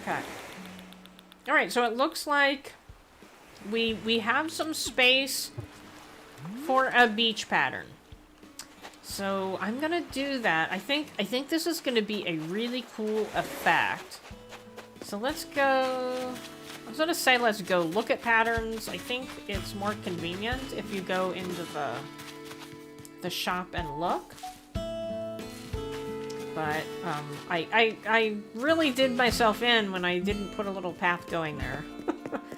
Okay. Alright, so it looks like we have some space for a beach pattern. So I'm gonna do that. I think this is gonna be a really cool effect. So let's go. I was gonna say let's go look at patterns. I think it's more convenient if you go into the shop and look. But I really did myself in when I didn't put a little path going there.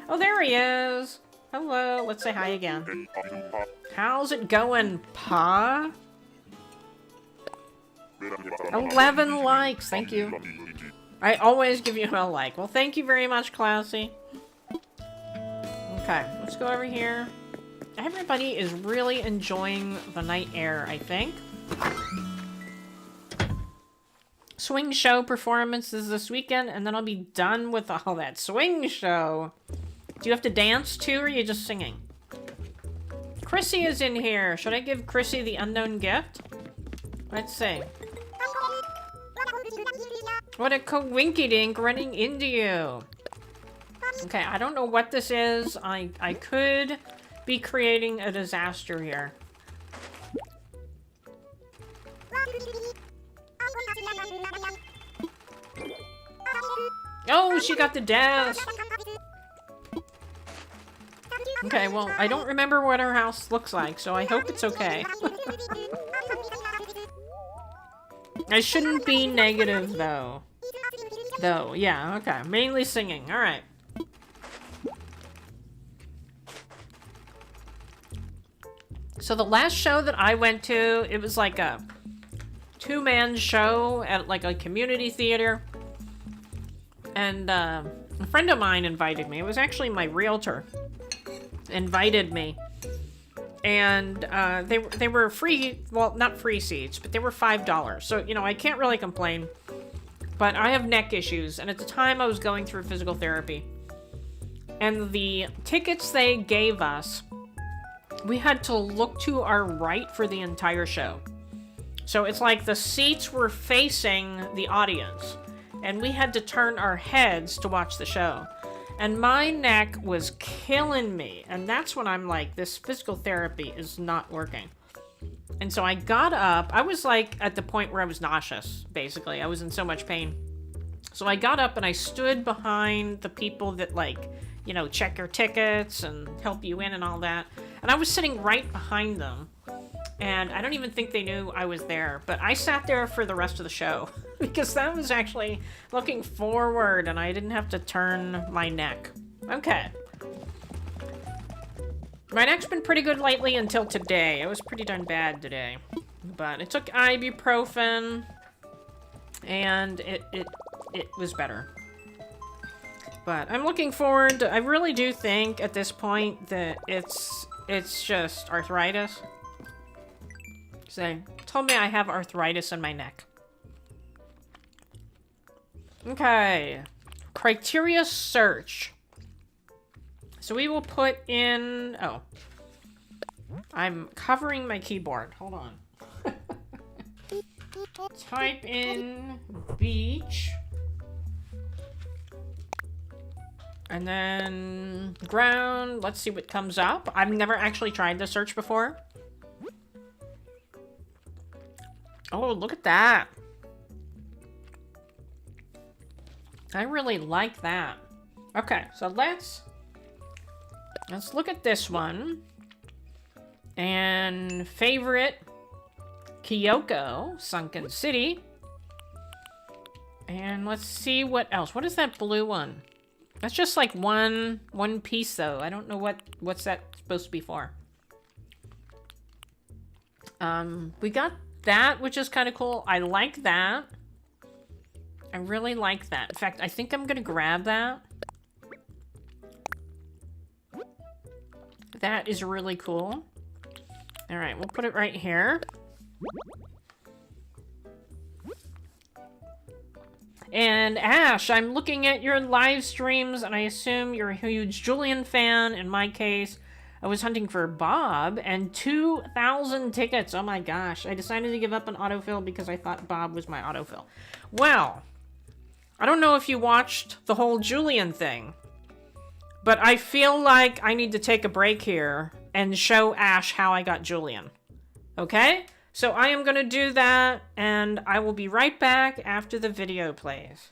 Oh, there he is. Hello. Let's say hi again. How's it going, Pa? 11 likes. Thank you. I always give you a like. Well, thank you very much, Classy. Okay, let's go over here. Everybody is really enjoying the night air, I think. Swing show performances this weekend, and then I'll be done with all that swing show. Do you have to dance too, or are you just singing? Chrissy is in here. Should I give Chrissy the unknown gift? Let's see. What a coinky-dink running into you. Okay, I don't know what this is. I could be creating a disaster here. Oh, she got the dash. Okay, well, I don't remember what her house looks like, so I hope it's okay. I shouldn't be negative, though. Yeah, okay. Mainly singing. Alright. So the last show that I went to, it was like a 2-man show at like a community theater. And a friend of mine invited me. It was actually my realtor. Invited me. And they were free, well, not free seats, but they were $5. So, you know, I can't really complain. But I have neck issues, and at the time I was going through physical therapy. And the tickets they gave us, we had to look to our right for the entire show. So it's like the seats were facing the audience, and we had to turn our heads to watch the show. And my neck was killing me, and that's when I'm like, this physical therapy is not working. And so I got up. I was like at the point where I was nauseous, basically. I was in so much pain. So I got up and I stood behind the people that, like, you know, check your tickets and help you in and all that. And I was sitting right behind them. And I don't even think they knew I was there. But I sat there for the rest of the show. Because that was actually looking forward and I didn't have to turn my neck. Okay. My neck's been pretty good lately until today. It was pretty darn bad today. But I took ibuprofen. And it was better. But I'm looking forward to, I really do think at this point that it's just arthritis. So they told me I have arthritis in my neck. Okay. Criteria search. So we will put in... Oh. I'm covering my keyboard. Hold on. Type in beach. And then ground. Let's see what comes up. I've never actually tried the search before. Oh, look at that. I really like that. Okay, so let's look at this one. And favorite, Kyoko, Sunken City. And let's see what else. What is that blue one? That's just like one piece though. I don't know what's that supposed to be for. We got that, which is kind of cool. I like that. I really like that. In fact, I think I'm gonna grab that. That is really cool. All right, we'll put it right here. And Ash, I'm looking at your live streams, and I assume you're a huge Julian fan. In my case, I was hunting for Bob, and 2,000 tickets. Oh my gosh. I decided to give up on autofill because I thought Bob was my autofill. Well, I don't know if you watched the whole Julian thing, but I feel like I need to take a break here and show Ash how I got Julian. Okay? So I am going to do that, and I will be right back after the video plays.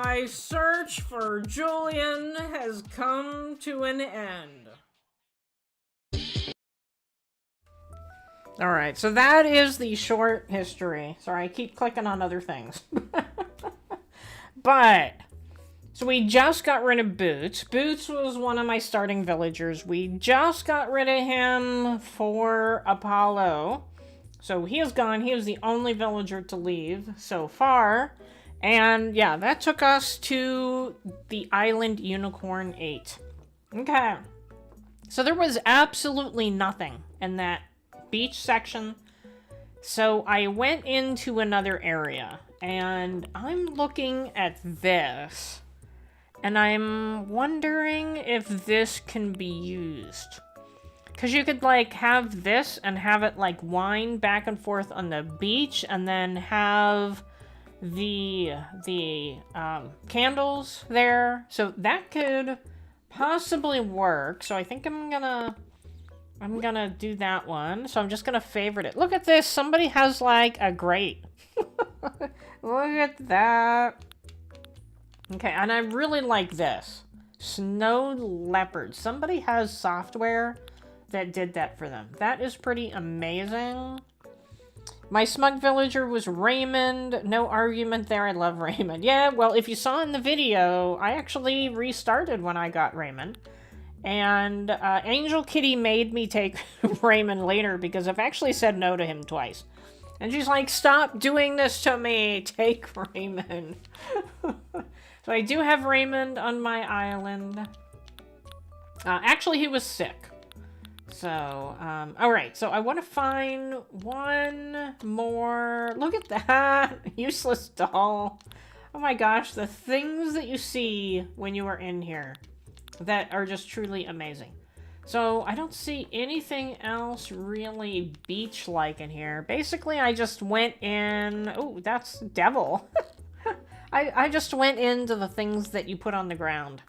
My search for Julian has come to an end. Alright, so that is the short history. Sorry, I keep clicking on other things. But, so we just got rid of Boots. Boots was one of my starting villagers. We just got rid of him for Apollo. So he is gone. He was the only villager to leave so far. And yeah, that took us to the Island Unicorn 8. Okay. So there was absolutely nothing in that beach section. So I went into another area. And I'm looking at this. And I'm wondering if this can be used. Because you could, like, have this and have it, like, wind back and forth on the beach. And then have the candles there. So that could possibly work. So I think I'm gonna do that one. So I'm just gonna favorite it. Look at this. Somebody has, like, a grate. Look at that. Okay, and I really like this. Snow leopard. Somebody has software that did that for them. That is pretty amazing. My smug villager was Raymond. No argument there. I love Raymond. Yeah, well, if you saw in the video, I actually restarted when I got Raymond. And Angel Kitty made me take Raymond later because I've actually said no to him twice. And she's like, stop doing this to me. Take Raymond. So I do have Raymond on my island. Actually, he was sick. So, alright. So I want to find one more. Look at that. Useless doll. Oh my gosh. The things that you see when you are in here that are just truly amazing. So I don't see anything else really beach-like in here. Basically, I just went in... Oh, that's devil. I just went into the things that you put on the ground.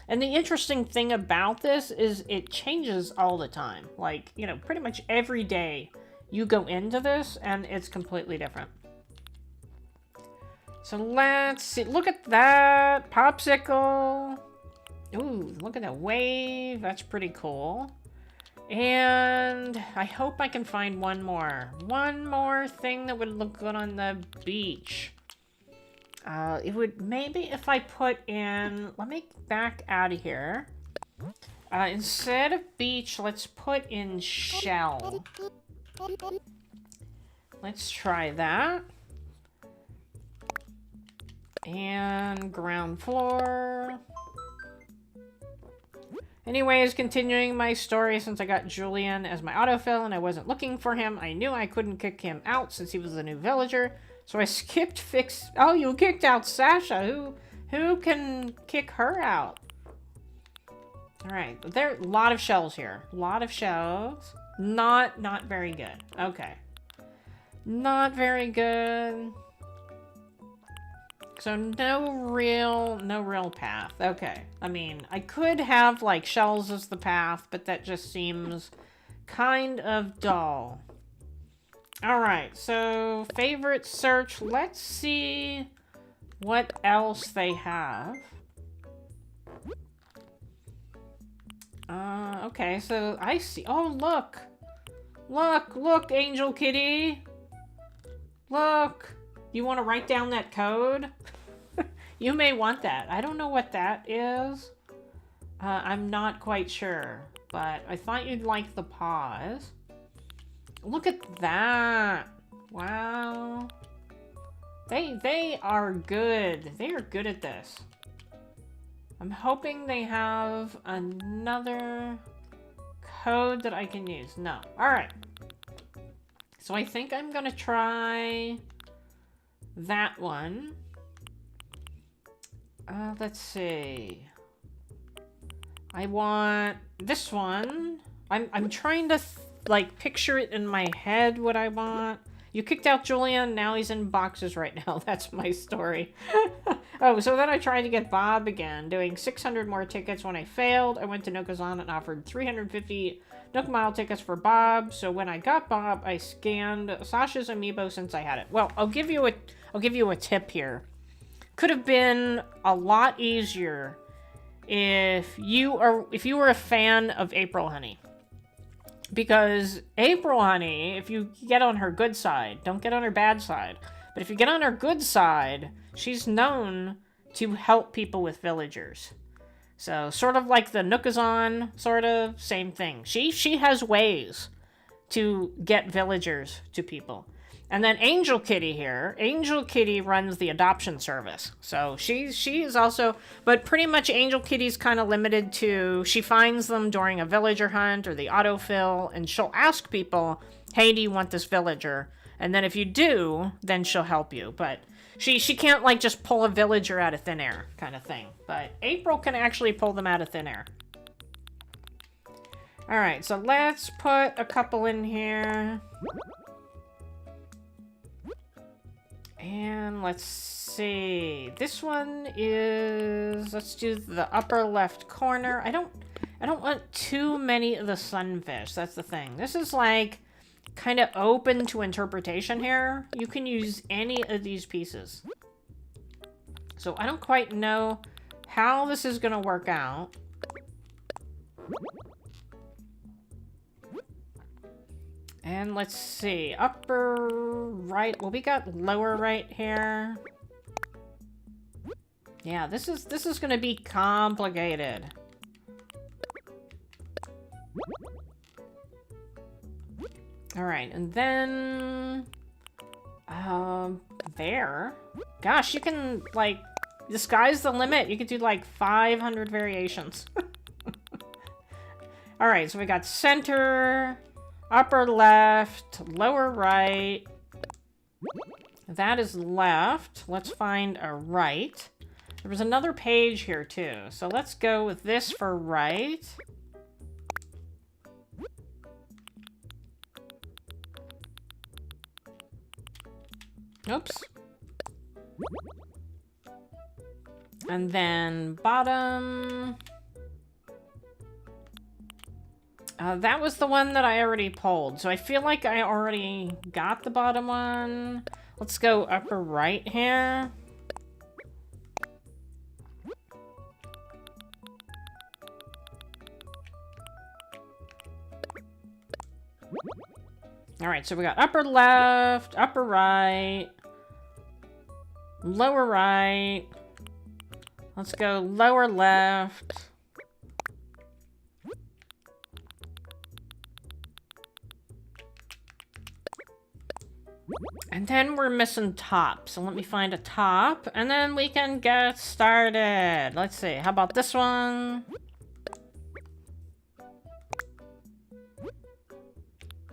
And the interesting thing about this is it changes all the time. Like, you know, pretty much every day you go into this and it's completely different. So let's see. Look at that. Popsicle. Ooh, look at that wave. That's pretty cool. And I hope I can find one more. One more thing that would look good on the beach. It would maybe if I put in... Let me back out of here. Instead of beach, let's put in shell. Let's try that. And ground floor. Anyways, continuing my story, since I got Julian as my autofill and I wasn't looking for him, I knew I couldn't kick him out since he was a new villager. So I skipped fix... Oh, you kicked out Sasha. Who can kick her out? Alright, there are a lot of shells here. A lot of shells. Not very good. Okay. Not very good. So no real path. Okay. I mean, I could have, like, shells as the path, but that just seems kind of dull. Alright, so favorite search. Let's see what else they have. Okay, so I see. Oh, look. Look, Angel Kitty. Look. You want to write down that code? You may want that. I don't know what that is. I'm not quite sure, but I thought you'd like the pause. Look at that. Wow. They are good. They are good at this. I'm hoping they have another code that I can use. No. Alright. So I think I'm gonna try that one. Let's see. I want this one. I'm trying to like picture it in my head what I want. You kicked out Julian, now he's in boxes right now. That's my story. Oh, so then I tried to get Bob again, doing 600 more tickets. When I failed, I went to Nookazon and offered 350 Nook Mile tickets for Bob. So when I got Bob, I scanned Sasha's amiibo since I had it. Well, I'll give you a tip here. could have been a lot easier if you were a fan of April Honey. Because April Honey, if you get on her good side, don't get on her bad side, but if you get on her good side, she's known to help people with villagers. So sort of like the Nookazon, sort of, same thing. She has ways to get villagers to people. And then Angel Kitty here. Angel Kitty runs the adoption service. So she is also, but pretty much Angel Kitty's kind of limited to, she finds them during a villager hunt or the autofill, and she'll ask people, hey, do you want this villager? And then if you do, then she'll help you. But she can't like just pull a villager out of thin air kind of thing. But April can actually pull them out of thin air. All right, so let's put a couple in here. And let's see. This one is, let's do the upper left corner. I don't want too many of the sunfish. That's the thing. This is like kind of open to interpretation here. You can use any of these pieces. So I don't quite know how this is going to work out. And let's see, upper right. Well, we got lower right here. Yeah, this is going to be complicated. All right, and then there. Gosh, you can like, the sky's the limit. You could do like 500 variations. All right, so we got center, upper left, lower right. That is left. Let's find a right. There was another page here too. So let's go with this for right. Oops. And then bottom. That was the one that I already pulled, so I feel like I already got the bottom one. Let's go upper right here. All right, so we got upper left, upper right, lower right. Let's go lower left. And then we're missing top, so let me find a top, and then we can get started. Let's see, how about this one?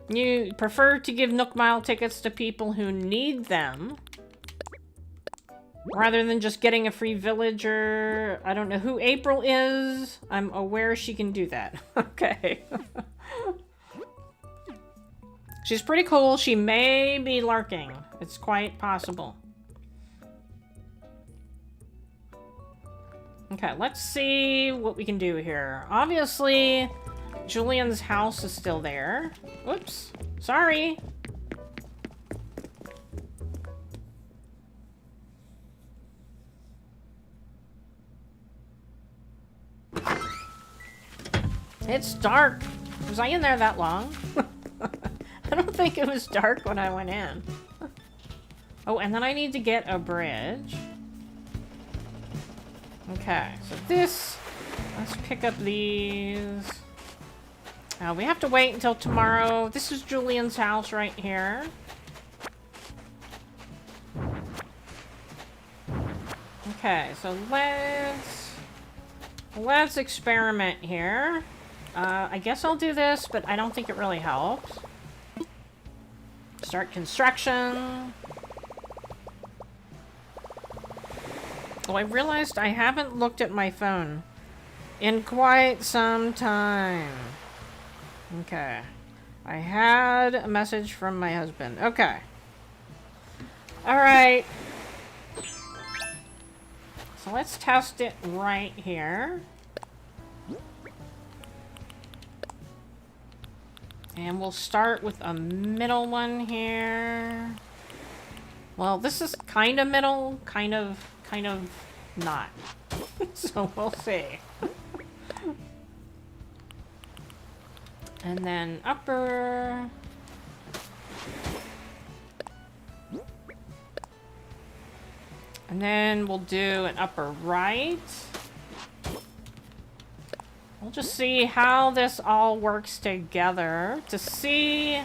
You prefer to give Nook Mile tickets to people who need them, rather than just getting a free villager. I don't know who April is. I'm aware she can do that. Okay. She's pretty cool. She may be lurking. It's quite possible. Okay, let's see what we can do here. Obviously, Julian's house is still there. Whoops. Sorry. It's dark. Was I in there that long? I don't think it was dark when I went in. Oh, and then I need to get a bridge. Okay, so this... Let's pick up these. We have to wait until tomorrow. This is Julian's house right here. Okay, so let's experiment here. I guess I'll do this, but I don't think it really helps. Start construction. Oh, I realized I haven't looked at my phone in quite some time. Okay. I had a message from my husband. Okay. Alright. So let's test it right here. And we'll start with a middle one here. Well, this is kind of middle, kind of kind of not. So we'll see. And then upper. And then we'll do an upper right. We'll just see how this all works together to see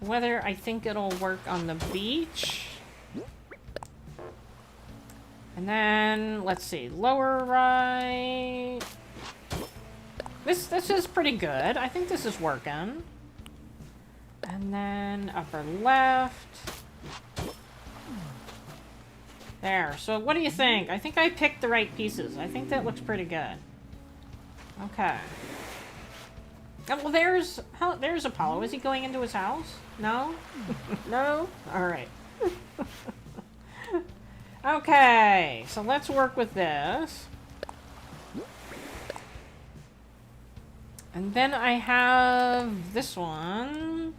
whether I think it'll work on the beach. And then, let's see, lower right. This is pretty good. I think this is working. And then upper left. There. So what do you think? I think I picked the right pieces. I think that looks pretty good. Okay. Oh, well, there's Apollo. Is he going into his house? No? No? Alright. Okay, so let's work with this. And then I have this one.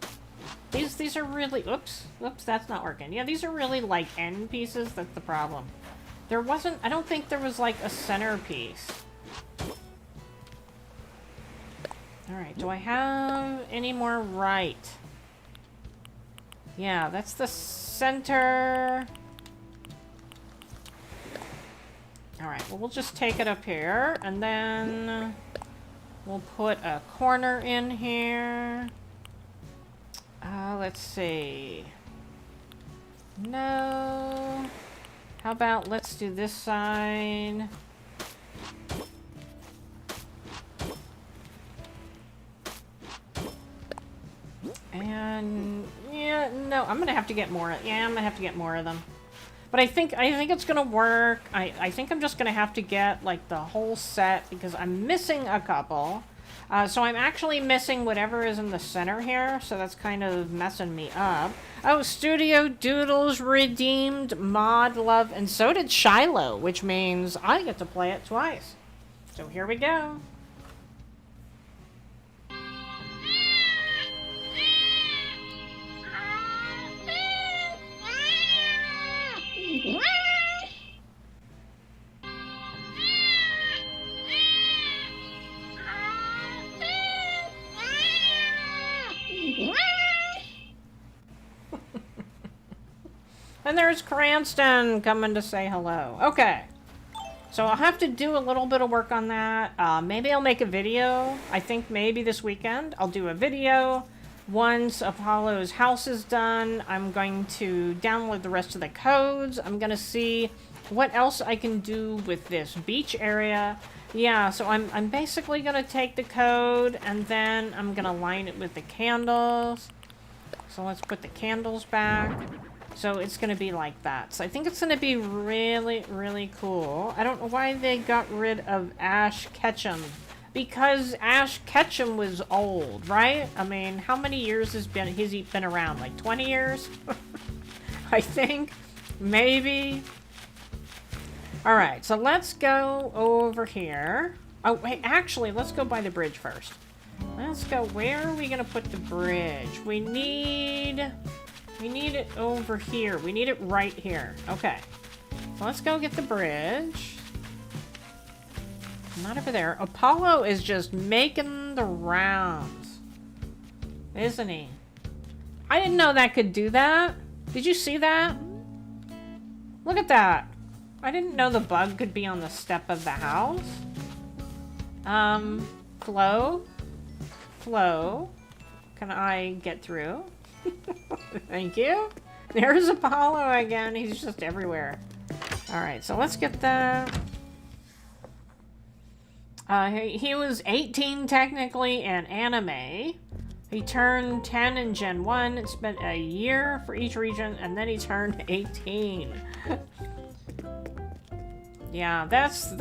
These are really... Oops, that's not working. Yeah, these are really, like, end pieces. That's the problem. There wasn't... I don't think there was, like, a centerpiece. Alright, do I have any more right? Yeah, that's the center. Alright, well, we'll just take it up here, and then we'll put a corner in here. Let's see. No. How about let's do this side. And yeah, no, I'm gonna have to get more. Yeah, I'm gonna have to get more of them. But I think it's gonna work. I think I'm just gonna have to get like the whole set because I'm missing a couple. So I'm actually missing whatever is in the center here, so that's kind of messing me up. Oh, Studio Doodles redeemed Mod Love, and so did Shiloh, which means I get to play it twice. So here we go. And there's Cranston coming to say hello. Okay. So I'll have to do a little bit of work on that. Maybe I'll make a video. I think maybe this weekend I'll do a video. Once Apollo's house is done, I'm going to download the rest of the codes. I'm going to see what else I can do with this beach area. Yeah, so I'm basically going to take the code and then I'm going to line it with the candles. So let's put the candles back. So it's going to be like that. So I think it's going to be really, really cool. I don't know why they got rid of Ash Ketchum. Because Ash Ketchum was old, right? I mean, how many years has he been around? Like 20 years? I think. Maybe. Alright, so let's go over here. Oh, wait, actually, let's go by the bridge first. Let's go. Where are we going to put the bridge? We need it over here. We need it right here. Okay. So let's go get the bridge. Not over there. Apollo is just making the rounds. Isn't he? I didn't know that could do that. Did you see that? Look at that. I didn't know the bug could be on the step of the house. Flo? Flo? Can I get through? Thank you. There's Apollo again. He's just everywhere. Alright, so let's get that. He was 18 technically in anime. He turned 10 in Gen 1. It spent a year for each region, and then he turned 18. Yeah, that's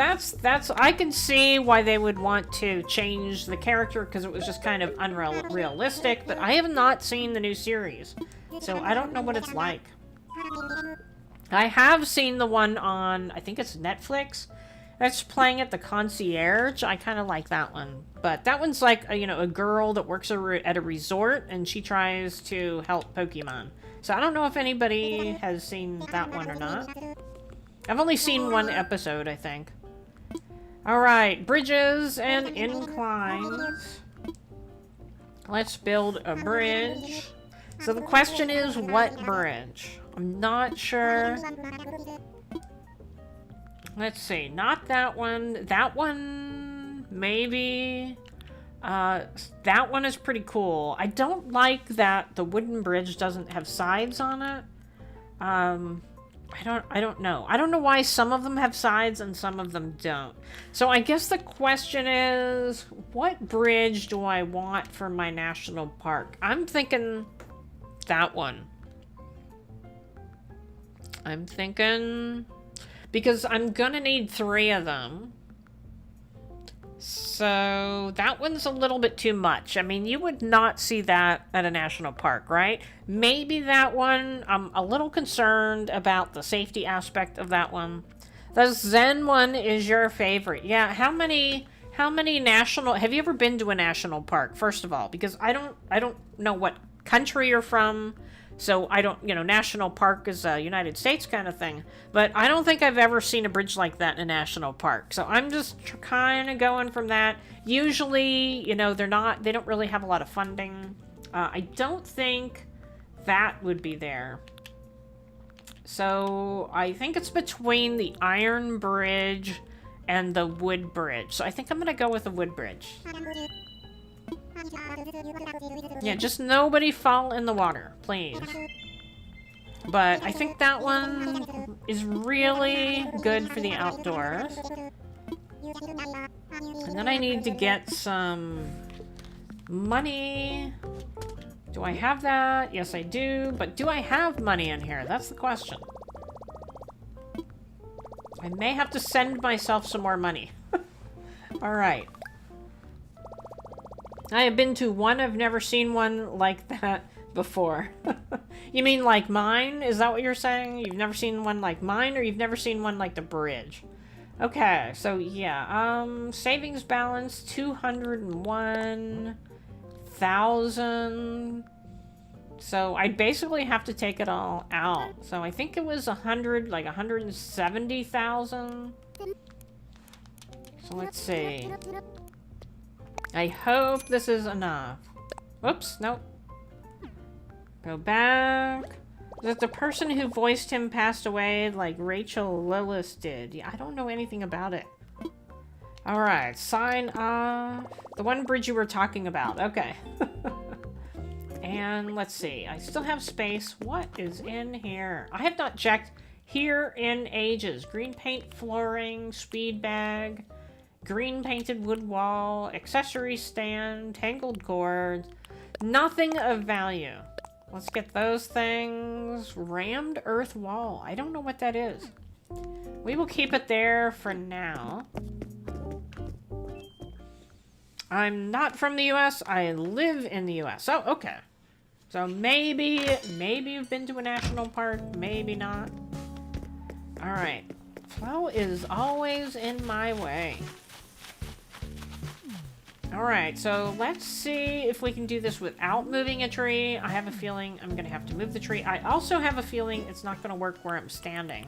I can see why they would want to change the character because it was just kind of unrealistic, but I have not seen the new series, so I don't know what it's like. I have seen the one on, I think it's Netflix. That's playing at the Concierge. I kind of like that one. But that one's like, a girl that works at a resort, and she tries to help Pokemon. So I don't know if anybody has seen that one or not. I've only seen one episode, I think. Alright, bridges and inclines. Let's build a bridge. So the question is, what bridge? I'm not sure. Let's see, not that one. That one, maybe. That one is pretty cool. I don't like that the wooden bridge doesn't have sides on it. I don't know. I don't know why some of them have sides and some of them don't. So I guess the question is, what bridge do I want for my national park? I'm thinking that one. I'm thinking... because I'm gonna need 3 of them. So that one's a little bit too much. I mean, you would not see that at a national park, right? Maybe that one, I'm a little concerned about the safety aspect of that one. The Zen one is your favorite. Yeah, how many national, have you ever been to a national park, first of all? Because I don't know what country you're from. So I don't, national park is a United States kind of thing. But I don't think I've ever seen a bridge like that in a national park. So I'm just kind of going from that. Usually, they don't really have a lot of funding. I don't think that would be there. So I think it's between the iron bridge and the wood bridge. So I think I'm going to go with the wood bridge. Yeah, just nobody fall in the water, please. But I think that one is really good for the outdoors. And then I need to get some money. Do I have that? Yes, I do. But do I have money in here? That's the question. I may have to send myself some more money. Alright. I have been to one. I've never seen one like that before. You mean like mine? Is that what you're saying? You've never seen one like mine, or you've never seen one like the bridge? Okay, so yeah. Savings balance 201,000. So I'd basically have to take it all out. So I think it was 170,000. So let's see. I hope this is enough. Whoops, nope. Go back. That the person who voiced him passed away like Rachel Lillis did. Yeah, I don't know anything about it. Alright, sign off. The one bridge you were talking about. Okay. And let's see. I still have space. What is in here? I have not checked here in ages. Green paint flooring, speed bag. Green painted wood wall, accessory stand, tangled cords, nothing of value. Let's get those things. Rammed earth wall. I don't know what that is. We will keep it there for now. I'm not from the US. I live in the US. Oh, okay. So maybe you've been to a national park. Maybe not. All right. Flow is always in my way. Alright, so let's see if we can do this without moving a tree. I have a feeling I'm going to have to move the tree. I also have a feeling it's not going to work where I'm standing.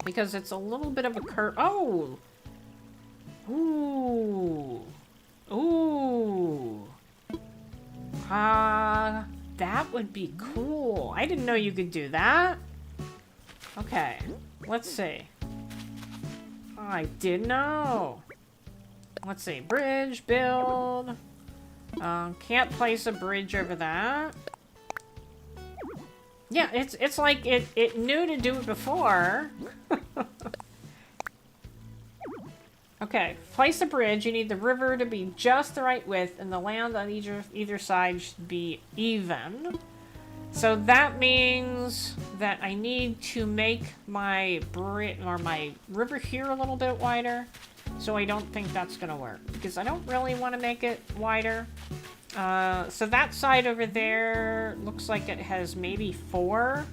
Because it's a little bit of a curve. Oh! Ooh! Ooh! That would be cool. I didn't know you could do that. Okay, let's see. I didn't know. Let's see, bridge, build. Can't place a bridge over that. Yeah, it's like it knew to do it before. Okay, place a bridge. You need the river to be just the right width, and the land on either side should be even. So that means that I need to make my bridge or my river here a little bit wider. So I don't think that's going to work, because I don't really want to make it wider. So that side over there looks like it has maybe 4,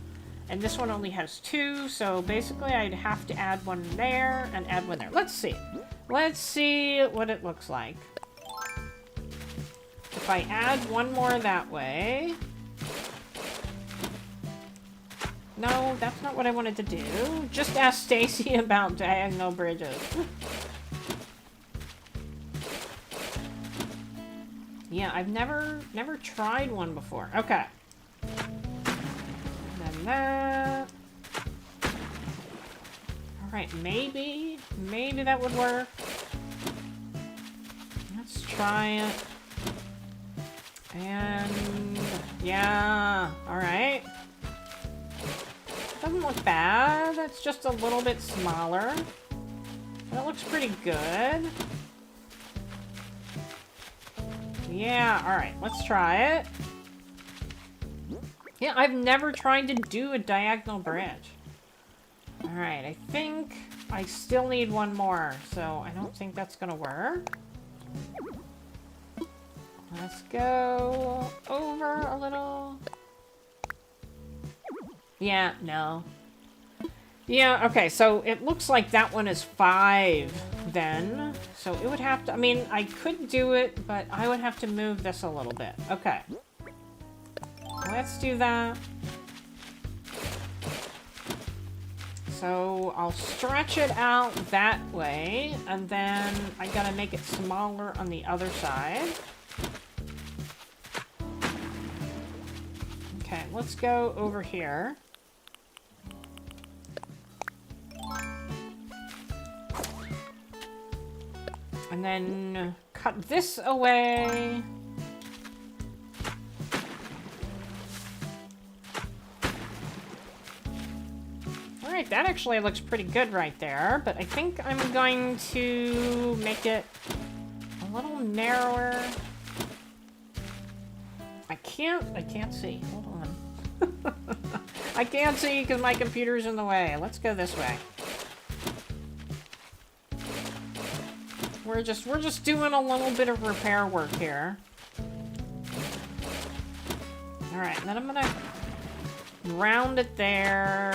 and this one only has 2, so basically I'd have to add one there and add one there. Let's see. Let's see what it looks like. If I add one more that way... No, that's not what I wanted to do. Just ask Stacy about diagonal bridges. Yeah, I've never tried one before. Okay. And then that. Alright, maybe that would work. Let's try it. And yeah, alright. Doesn't look bad. It's just a little bit smaller. That looks pretty good. Yeah, alright, let's try it. Yeah, I've never tried to do a diagonal bridge. Alright, I think I still need one more, so I don't think that's gonna work. Let's go over a little. Yeah, no. Yeah, okay, so it looks like that one is 5 then. So it would have to, I mean, I could do it, but I would have to move this a little bit. Okay. Let's do that. So I'll stretch it out that way, and then I gotta make it smaller on the other side. Okay, let's go over here. And then cut this away. Alright, that actually looks pretty good right there, but I think I'm going to make it a little narrower. I can't see. Hold on. I can't see because my computer's in the way. Let's go this way. We're just doing a little bit of repair work here. Alright, then I'm gonna round it there.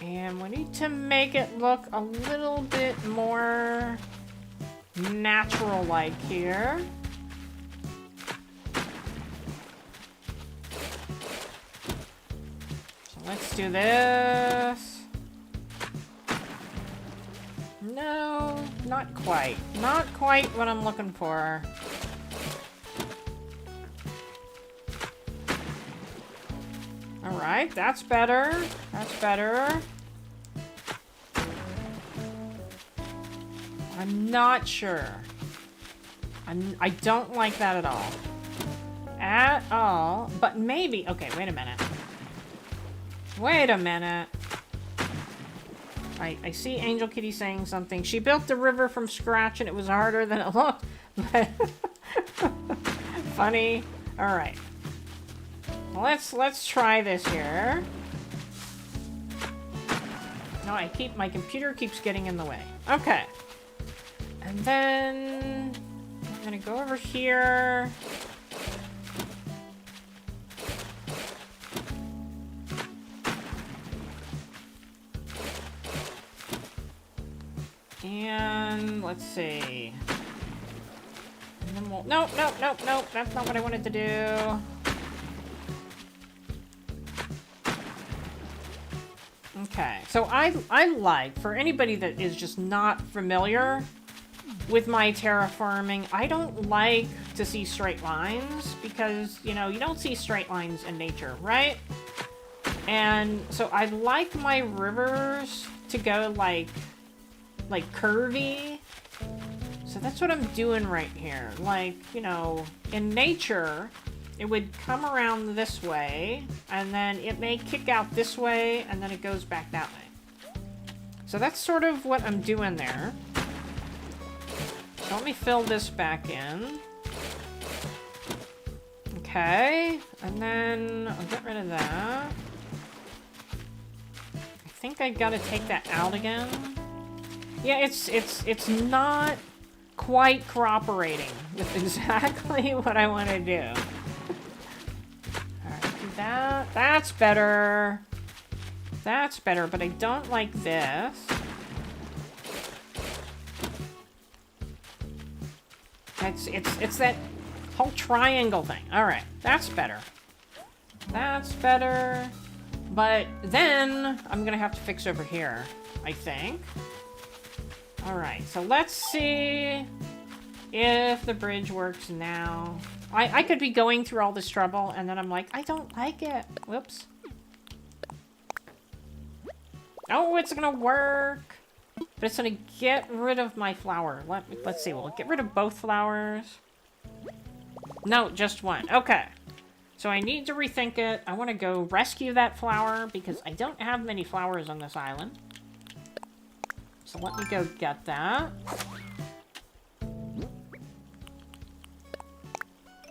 And we need to make it look a little bit more natural-like here. So let's do this. No, not quite. Not quite what I'm looking for. Alright, that's better. That's better. I'm not sure. I don't like that at all. At all. But maybe... Okay, wait a minute. Wait a minute. I see Angel Kitty saying something. She built the river from scratch and it was harder than it looked. Funny. Alright. Let's try this here. No, my computer keeps getting in the way. Okay. And then I'm gonna go over here. And let's see. And then we'll... Nope. That's not what I wanted to do. Okay, so I like, for anybody that is just not familiar with my terraforming, I don't like to see straight lines because, you know, you don't see straight lines in nature, right? And so I like my rivers to go like curvy. So that's what I'm doing right here. Like, you know, in nature, it would come around this way, and then it may kick out this way, and then it goes back that way. So that's sort of what I'm doing there. So let me fill this back in. Okay, and then I'll get rid of that. I think I gotta take that out again. Yeah, it's not quite cooperating with exactly what I want to do. Alright, do that. That's better. That's better, but I don't like this. It's that whole triangle thing. Alright, that's better. That's better. But then I'm gonna have to fix over here, I think. All right, so let's see if the bridge works now. I could be going through all this trouble and then I'm like, I don't like it. Whoops. Oh, it's gonna work. But it's gonna get rid of my flower. Let's see, will it get rid of both flowers? No, just one. Okay. So I need to rethink it. I want to go rescue that flower because I don't have many flowers on this island. So let me go get that.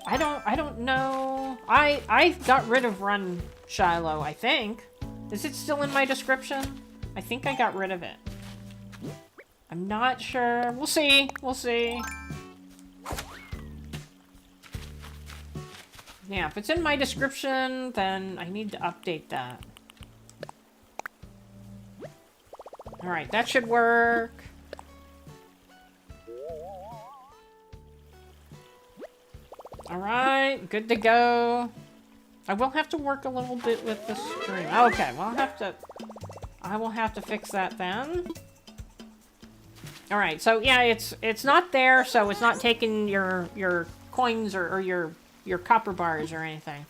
I don't know. I got rid of Run Shiloh, I think. Is it still in my description? I think I got rid of it. I'm not sure. We'll see. We'll see. Yeah, if it's in my description, then I need to update that. Alright, that should work. Alright, good to go. I will have to work a little bit with the stream. Okay, well I will have to fix that then. Alright, so yeah, it's not there, so it's not taking your coins or your copper bars or anything.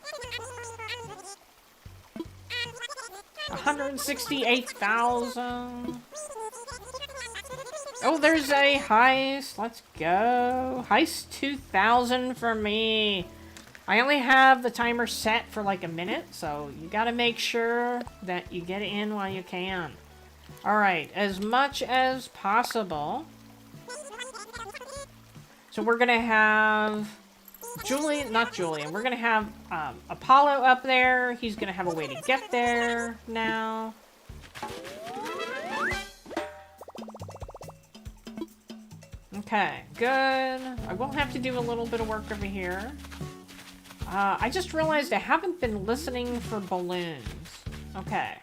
168,000. Oh, there's a heist. Let's go. Heist 2,000 for me. I only have the timer set for like a minute, so you gotta make sure that you get in while you can. Alright, as much as possible. So we're gonna have not Julian. We're gonna have Apollo up there. He's gonna have a way to get there now. Okay, good. I will have to do a little bit of work over here. I just realized I haven't been listening for balloons. Okay.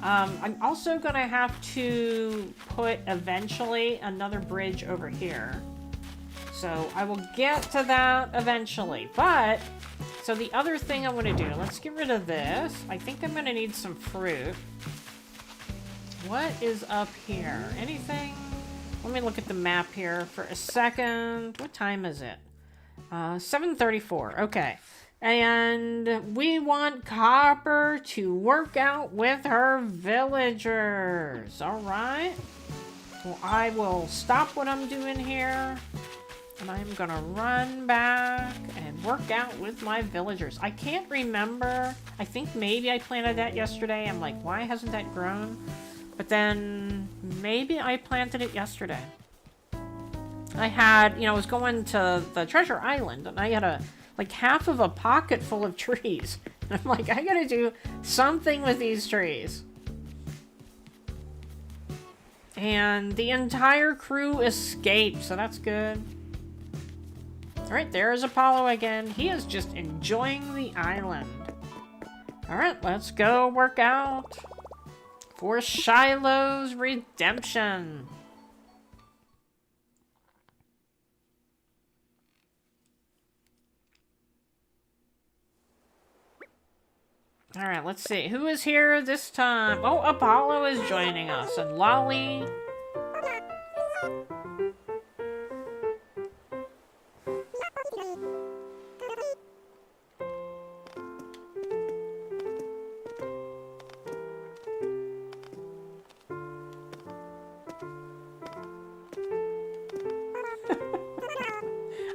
I'm also gonna have to put eventually another bridge over here. So I will get to that eventually. But, so the other thing I want to do, let's get rid of this. I think I'm gonna need some fruit. What is up here? Anything? Let me look at the map here for a second. What time is it? 7:34. Okay. And we want Copper to work out with her villagers. Alright. Well, I will stop what I'm doing here. And I'm gonna run back and work out with my villagers. I can't remember. I think maybe I planted that yesterday. I'm like, why hasn't that grown? But then maybe I planted it yesterday. I had, I was going to the treasure island and I had like half of a pocket full of trees. And I'm like, I gotta do something with these trees. And the entire crew escaped, so that's good. Alright, there's Apollo again. He is just enjoying the island. Alright, let's go work out for Shiloh's redemption. Alright, let's see. Who is here this time? Oh, Apollo is joining us. And Lolly.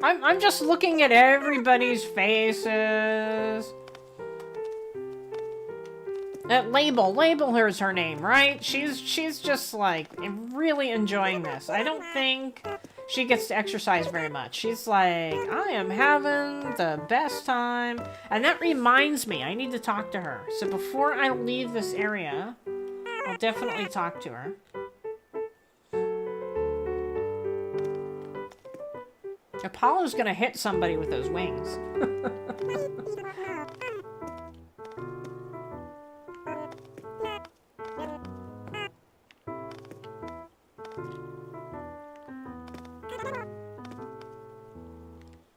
I'm just looking at everybody's faces. Label her is her name, right? She's just like really enjoying this. I don't think she gets to exercise very much. She's like, I am having the best time. And that reminds me, I need to talk to her. So before I leave this area, I'll definitely talk to her. Apollo's gonna hit somebody with those wings.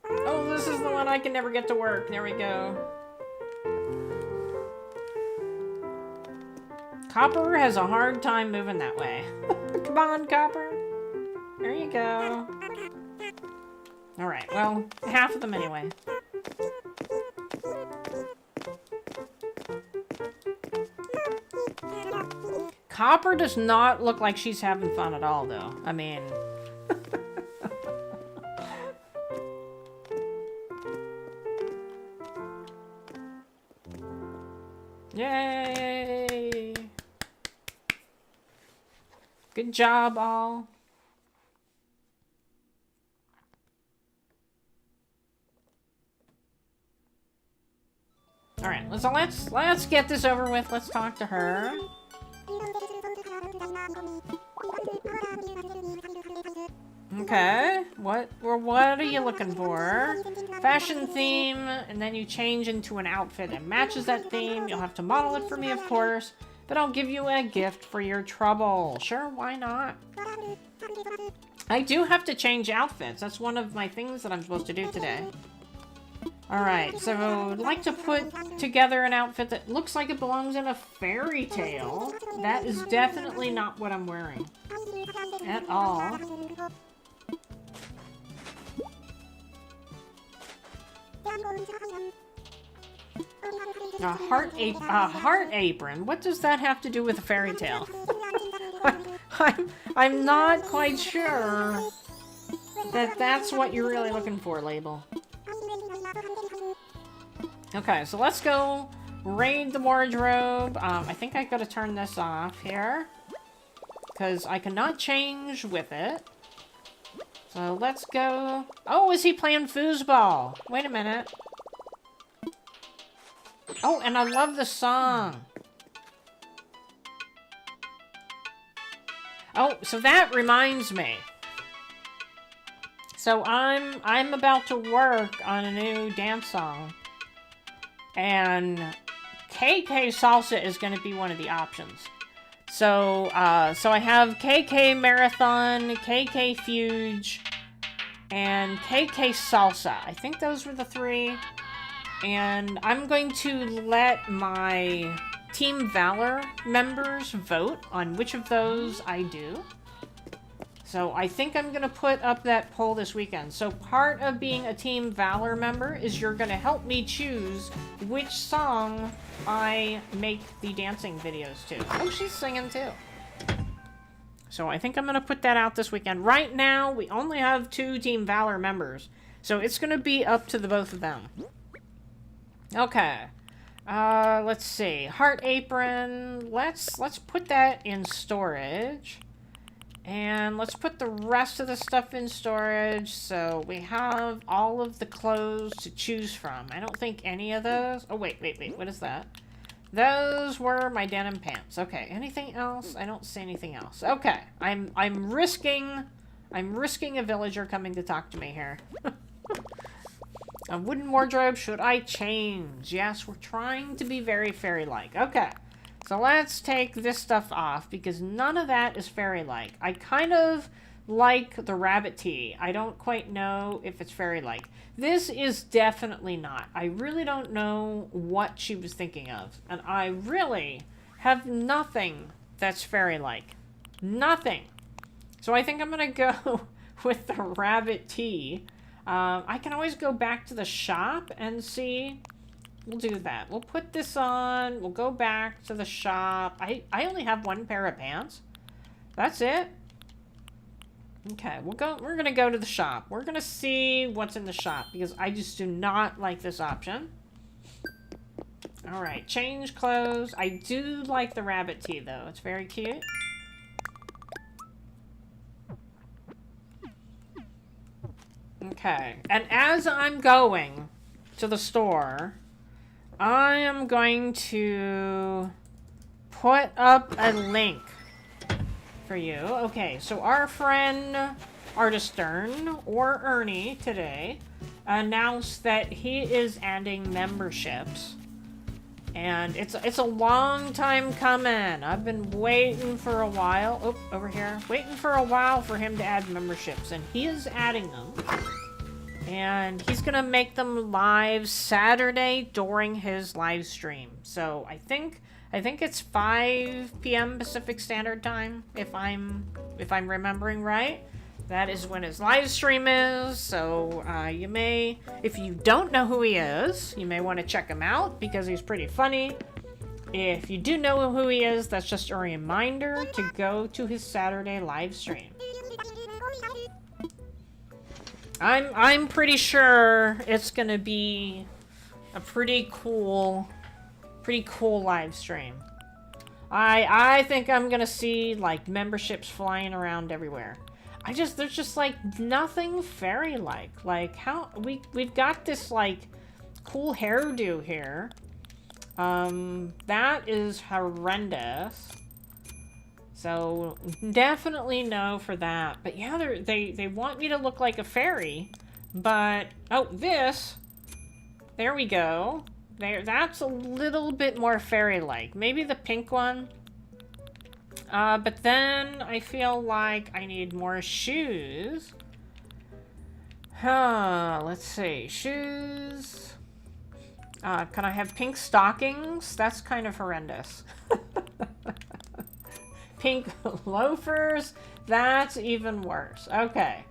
Oh, this is the one I can never get to work. There we go. Copper has a hard time moving that way. Come on, Copper. There you go. Alright, well, half of them anyway. Copper does not look like she's having fun at all, though. I mean... Yay! Good job, all. Alright, so let's get this over with. Let's talk to her. Okay, what are you looking for? Fashion theme, and then you change into an outfit that matches that theme. You'll have to model it for me, of course, but I'll give you a gift for your trouble. Sure, why not? I do have to change outfits. That's one of my things that I'm supposed to do today. Alright, so I'd like to put together an outfit that looks like it belongs in a fairy tale. That is definitely not what I'm wearing. At all. A heart apron? What does that have to do with a fairy tale? I'm not quite sure that that's what you're really looking for, Label. Okay, so let's go raid the wardrobe. I think I gotta turn this off here, because I cannot change with it. So let's go. Oh, is he playing foosball? Wait a minute. Oh, and I love the song. Oh, so that reminds me. So I'm about to work on a new dance song. And KK Salsa is going to be one of the options. So I have KK Marathon, KK Fuge, and KK Salsa. I think those were the three. And I'm going to let my Team Valor members vote on which of those I do. So I think I'm going to put up that poll this weekend. So part of being a Team Valor member is you're going to help me choose which song I make the dancing videos to. Oh, she's singing too. So I think I'm going to put that out this weekend. Right now, we only have 2 Team Valor members. So it's going to be up to the both of them. Okay. Let's see. Heart apron. Let's put that in storage. And let's put the rest of the stuff in storage, so we have all of the clothes to choose from. I don't think any of those... Oh, wait, what is that? Those were my denim pants. Okay, anything else? I don't see anything else. Okay, I'm risking a villager coming to talk to me here. A wooden wardrobe, should I change? Yes, we're trying to be very fairy-like. Okay. So let's take this stuff off, because none of that is fairy-like. I kind of like the rabbit tee. I don't quite know if it's fairy-like. This is definitely not. I really don't know what she was thinking of. And I really have nothing that's fairy-like. Nothing. So I think I'm going to go with the rabbit tee. I can always go back to the shop and see... We'll do that. We'll put this on. We'll go back to the shop. I only have 1 pair of pants. That's it. Okay, we're gonna go to the shop. We're gonna see what's in the shop, because I just do not like this option. Alright, change clothes. I do like the rabbit tee, though. It's very cute. Okay, and as I'm going to the store... I am going to put up a link for you. Okay, so our friend Artistern, or Ernie today, announced that he is adding memberships. And it's a long time coming. I've been waiting for a while. Oh, over here. Waiting for a while for him to add memberships. And he is adding them. And he's going to make them live Saturday during his live stream. So I think I think it's 5 p.m. Pacific Standard Time, if I'm remembering right. That is when his live stream is, so you may, if you don't know who he is, you may want to check him out because he's pretty funny. If you do know who he is, that's just a reminder to go to his Saturday live stream. I'm pretty sure it's gonna be a pretty cool live stream. I think I'm gonna see like memberships flying around everywhere. There's just like nothing fairy-like. Like how we've got this like cool hairdo here. That is horrendous. So definitely no for that. But yeah, they want me to look like a fairy. But oh, there we go. That's a little bit more fairy-like. Maybe the pink one. But then I feel like I need more shoes. Let's see. Shoes. Can I have pink stockings? That's kind of horrendous. Pink loafers? That's even worse. Okay.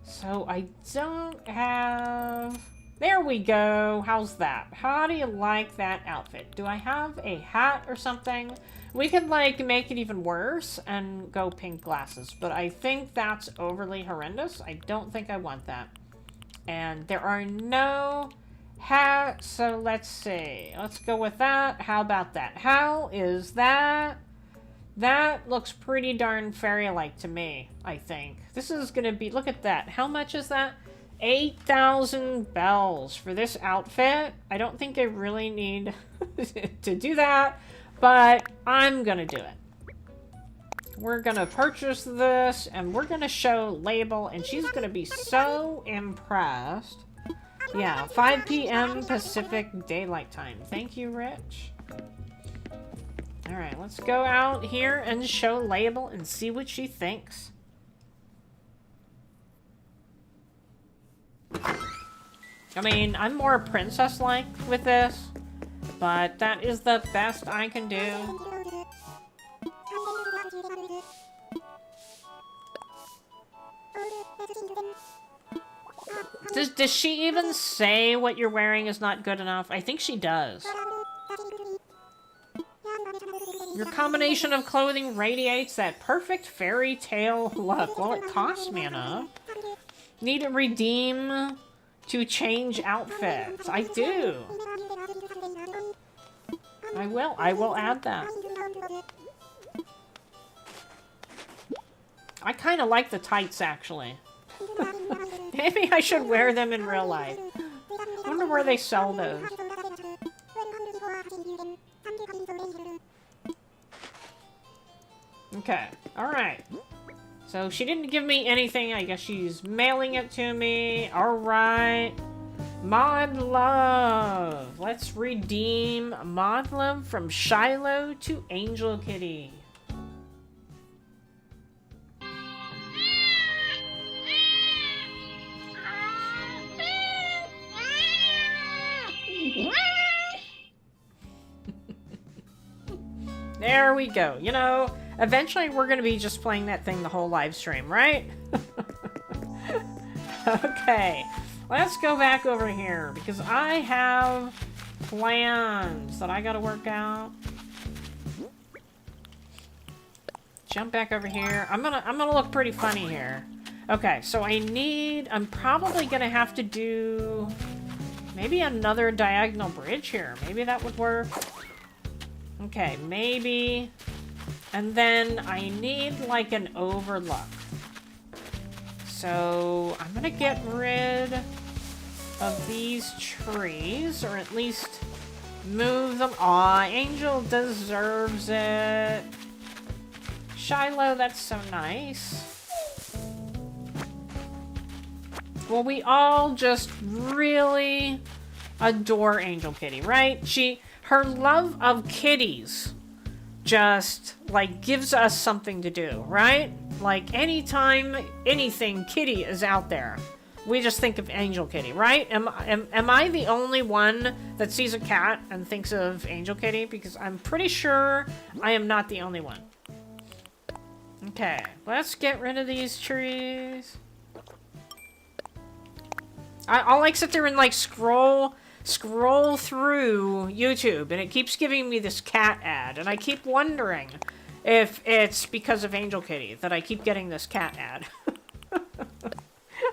So I don't have... There we go. How's that? How do you like that outfit? Do I have a hat or something? We could, like, make it even worse and go pink glasses. But I think that's overly horrendous. I don't think I want that. And there are no hats. So let's see. Let's go with that. How about that? How is that? That looks pretty darn fairy-like to me, I think. This is going to be... Look at that. How much is that? 8,000 bells for this outfit. I don't think I really need to do that, but I'm gonna do it. We're gonna purchase this, and we're gonna show Label, and she's gonna be so impressed. Yeah, 5 p.m. Pacific Daylight Time. Thank you, Rich. Alright, let's go out here and show Label and see what she thinks. I mean, I'm more princess-like with this, but that is the best I can do. Does she even say what you're wearing is not good enough? I think she does. Your combination of clothing radiates that perfect fairy tale look. Well, it costs me enough. Need to redeem to change outfits. I do. I will add that. I kind of like the tights, actually. Maybe I should wear them in real life. I wonder where they sell those. Okay, alright. So she didn't give me anything. I guess she's mailing it to me. Alright. Mod Love. Let's redeem Mod Love from Shiloh to Angel Kitty. There we go. You know, eventually we're going to be just playing that thing the whole live stream, right? Okay. Let's go back over here because I have plans that I got to work out. Jump back over here. I'm gonna look pretty funny here. Okay, so I'm probably going to have to do maybe another diagonal bridge here. Maybe that would work. Okay, maybe. And then I need like an overlook. So I'm gonna get rid of these trees, or at least move them. Aw, Angel deserves it. Shiloh, that's so nice. Well, we all just really adore Angel Kitty, right? Her love of kitties just, like, gives us something to do, right? Like, anytime anything kitty is out there, we just think of Angel Kitty, right? Am I the only one that sees a cat and thinks of Angel Kitty? Because I'm pretty sure I am not the only one. Okay, let's get rid of these trees. I'll like sit there and like scroll through YouTube, and it keeps giving me this cat ad, and I keep wondering if it's because of Angel Kitty that I keep getting this cat ad.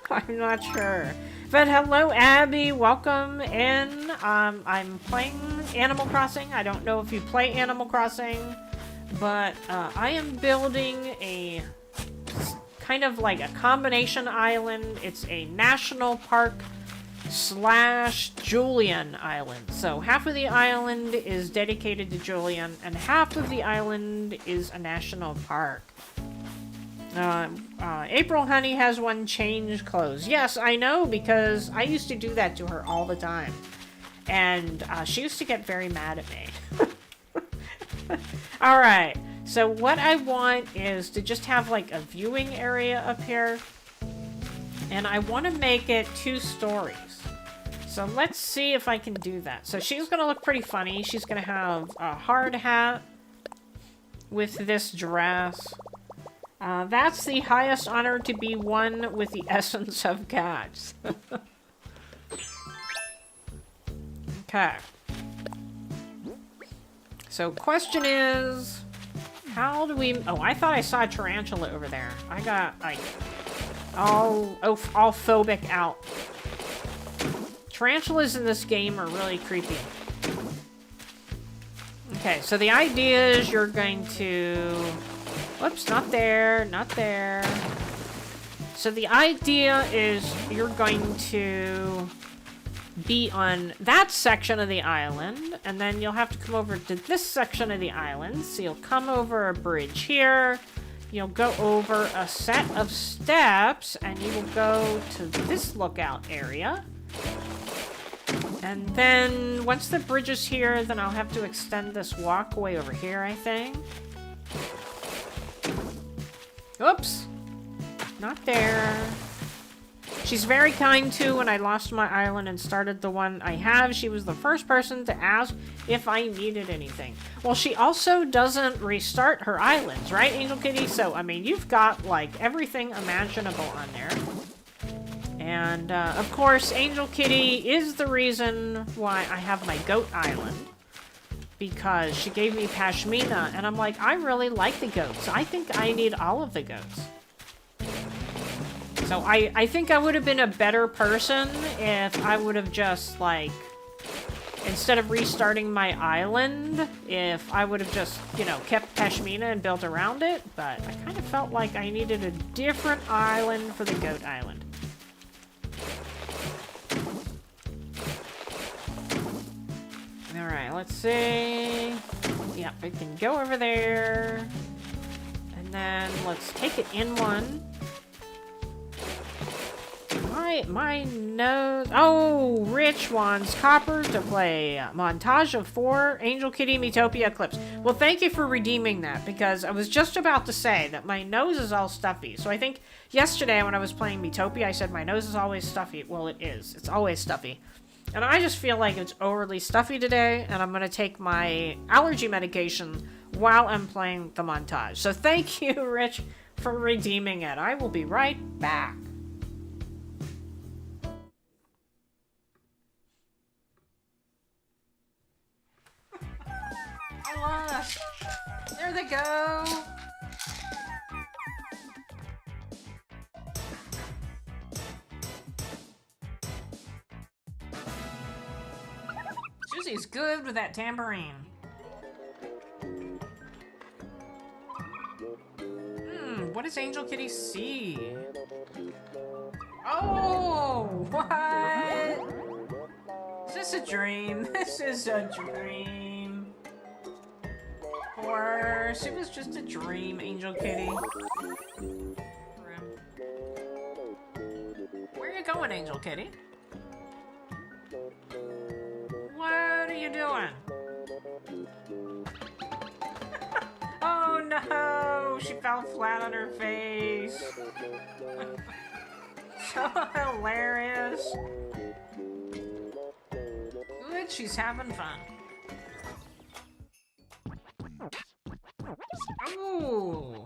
I'm not sure. But hello, Abby. Welcome in. I'm playing Animal Crossing. I don't know if you play Animal Crossing, but I am building a kind of like a combination island. It's a national park / Julian island. So half of the island is dedicated to Julian, and half of the island is a national park. April Honey has one change clothes. Yes, I know, because I used to do that to her all the time. And she used to get very mad at me. Alright, so what I want is to just have like a viewing area up here. And I want to make it 2 stories. So let's see if I can do that. So she's going to look pretty funny. She's going to have a hard hat with this dress. That's the highest honor, to be one with the essence of cats. Okay. So question is, how do we... Oh, I thought I saw a tarantula over there. I got, like, all phobic out. Tarantulas in this game are really creepy. Okay, so the idea is you're going to... Whoops, not there, not there. So the idea is you're going to be on that section of the island, and then you'll have to come over to this section of the island. So you'll come over a bridge here, you'll go over a set of steps, and you will go to this lookout area. And then once the bridge is here, then I'll have to extend this walkway over here, I think. Oops. Not there. She's very kind, too. When I lost my island and started the one I have, she was the first person to ask if I needed anything. Well, she also doesn't restart her islands, right, Angel Kitty? So, I mean, you've got, like, everything imaginable on there. And, of course, Angel Kitty is the reason why I have my goat island. Because she gave me Pashmina, and I'm like, I really like the goats. I think I need all of the goats. So I think I would have been a better person if I would have just, like, instead of restarting my island, if I would have just, you know, kept Pashmina and built around it. But I kind of felt like I needed a different island for the goat island. Alright, let's see. Yeah, I can go over there. And then let's take it in one. My nose... Oh, Rich wants Copper to play montage of 4 Angel Kitty Metopia clips. Well, thank you for redeeming that, because I was just about to say that my nose is all stuffy. So I think yesterday when I was playing Metopia, I said my nose is always stuffy. Well, it is. It's always stuffy. And I just feel like it's overly stuffy today, and I'm going to take my allergy medication while I'm playing the montage. So thank you, Rich, for redeeming it. I will be right back. I lost. There they go. Susie's good with that tambourine. What does Angel Kitty see? Oh, what? Is this a dream? This is a dream. Or it was just a dream, Angel Kitty. Where are you going, Angel Kitty? What are you doing? Oh no! She fell flat on her face. Hilarious. Good, she's having fun. Ooh.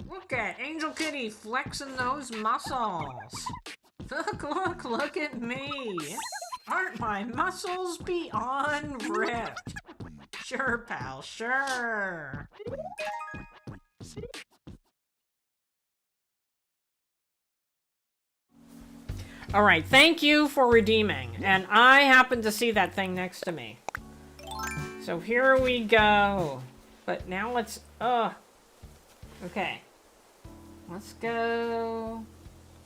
Look at Angel Kitty flexing those muscles. Look at me. Aren't my muscles beyond ripped? Sure, pal, sure. All right, thank you for redeeming. And I happen to see that thing next to me. So here we go. But now let's, okay. Let's go.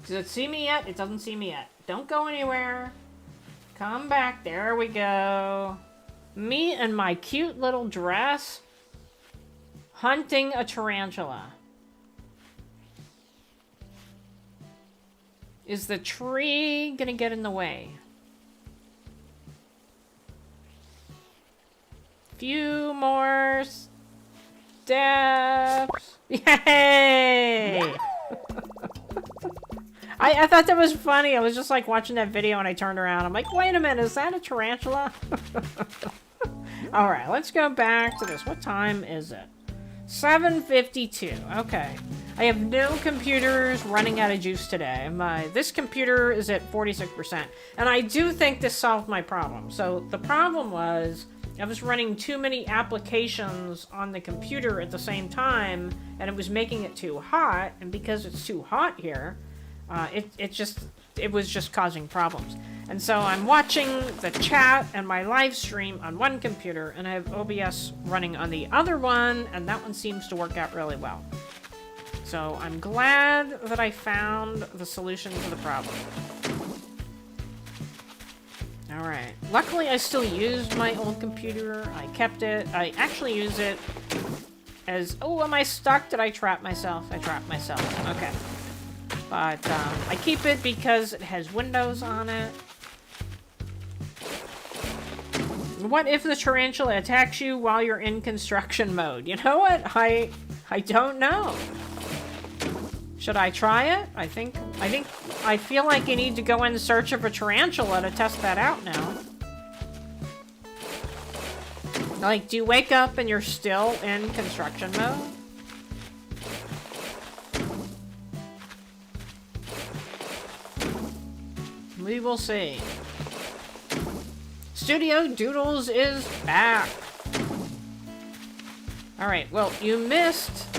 Does it see me yet? It doesn't see me yet. Don't go anywhere. Come back. There we go. Me and my cute little dress hunting a tarantula. Is the tree gonna get in the way? Few more steps. Yay! I thought that was funny. I was just like watching that video and I turned around. I'm like, wait a minute, is that a tarantula? Alright, let's go back to this. What time is it? 7:52. Okay. I have no computers running out of juice today. This computer is at 46%. And I do think this solved my problem. So the problem was I was running too many applications on the computer at the same time, and it was making it too hot. And because it's too hot here, it was just causing problems. And so I'm watching the chat and my live stream on one computer, and I have OBS running on the other one, and that one seems to work out really well. So I'm glad that I found the solution to the problem. Alright. Luckily, I still used my old computer. I kept it. I actually use it as... Oh, am I stuck? Did I trap myself? I trapped myself. Okay. But I keep it because it has Windows on it. What if the tarantula attacks you while you're in construction mode? You know what? I don't know. Should I try it? I feel like you need to go in search of a tarantula to test that out now. Like, do you wake up and you're still in construction mode? We will see. Studio Doodles is back. Alright, well, you missed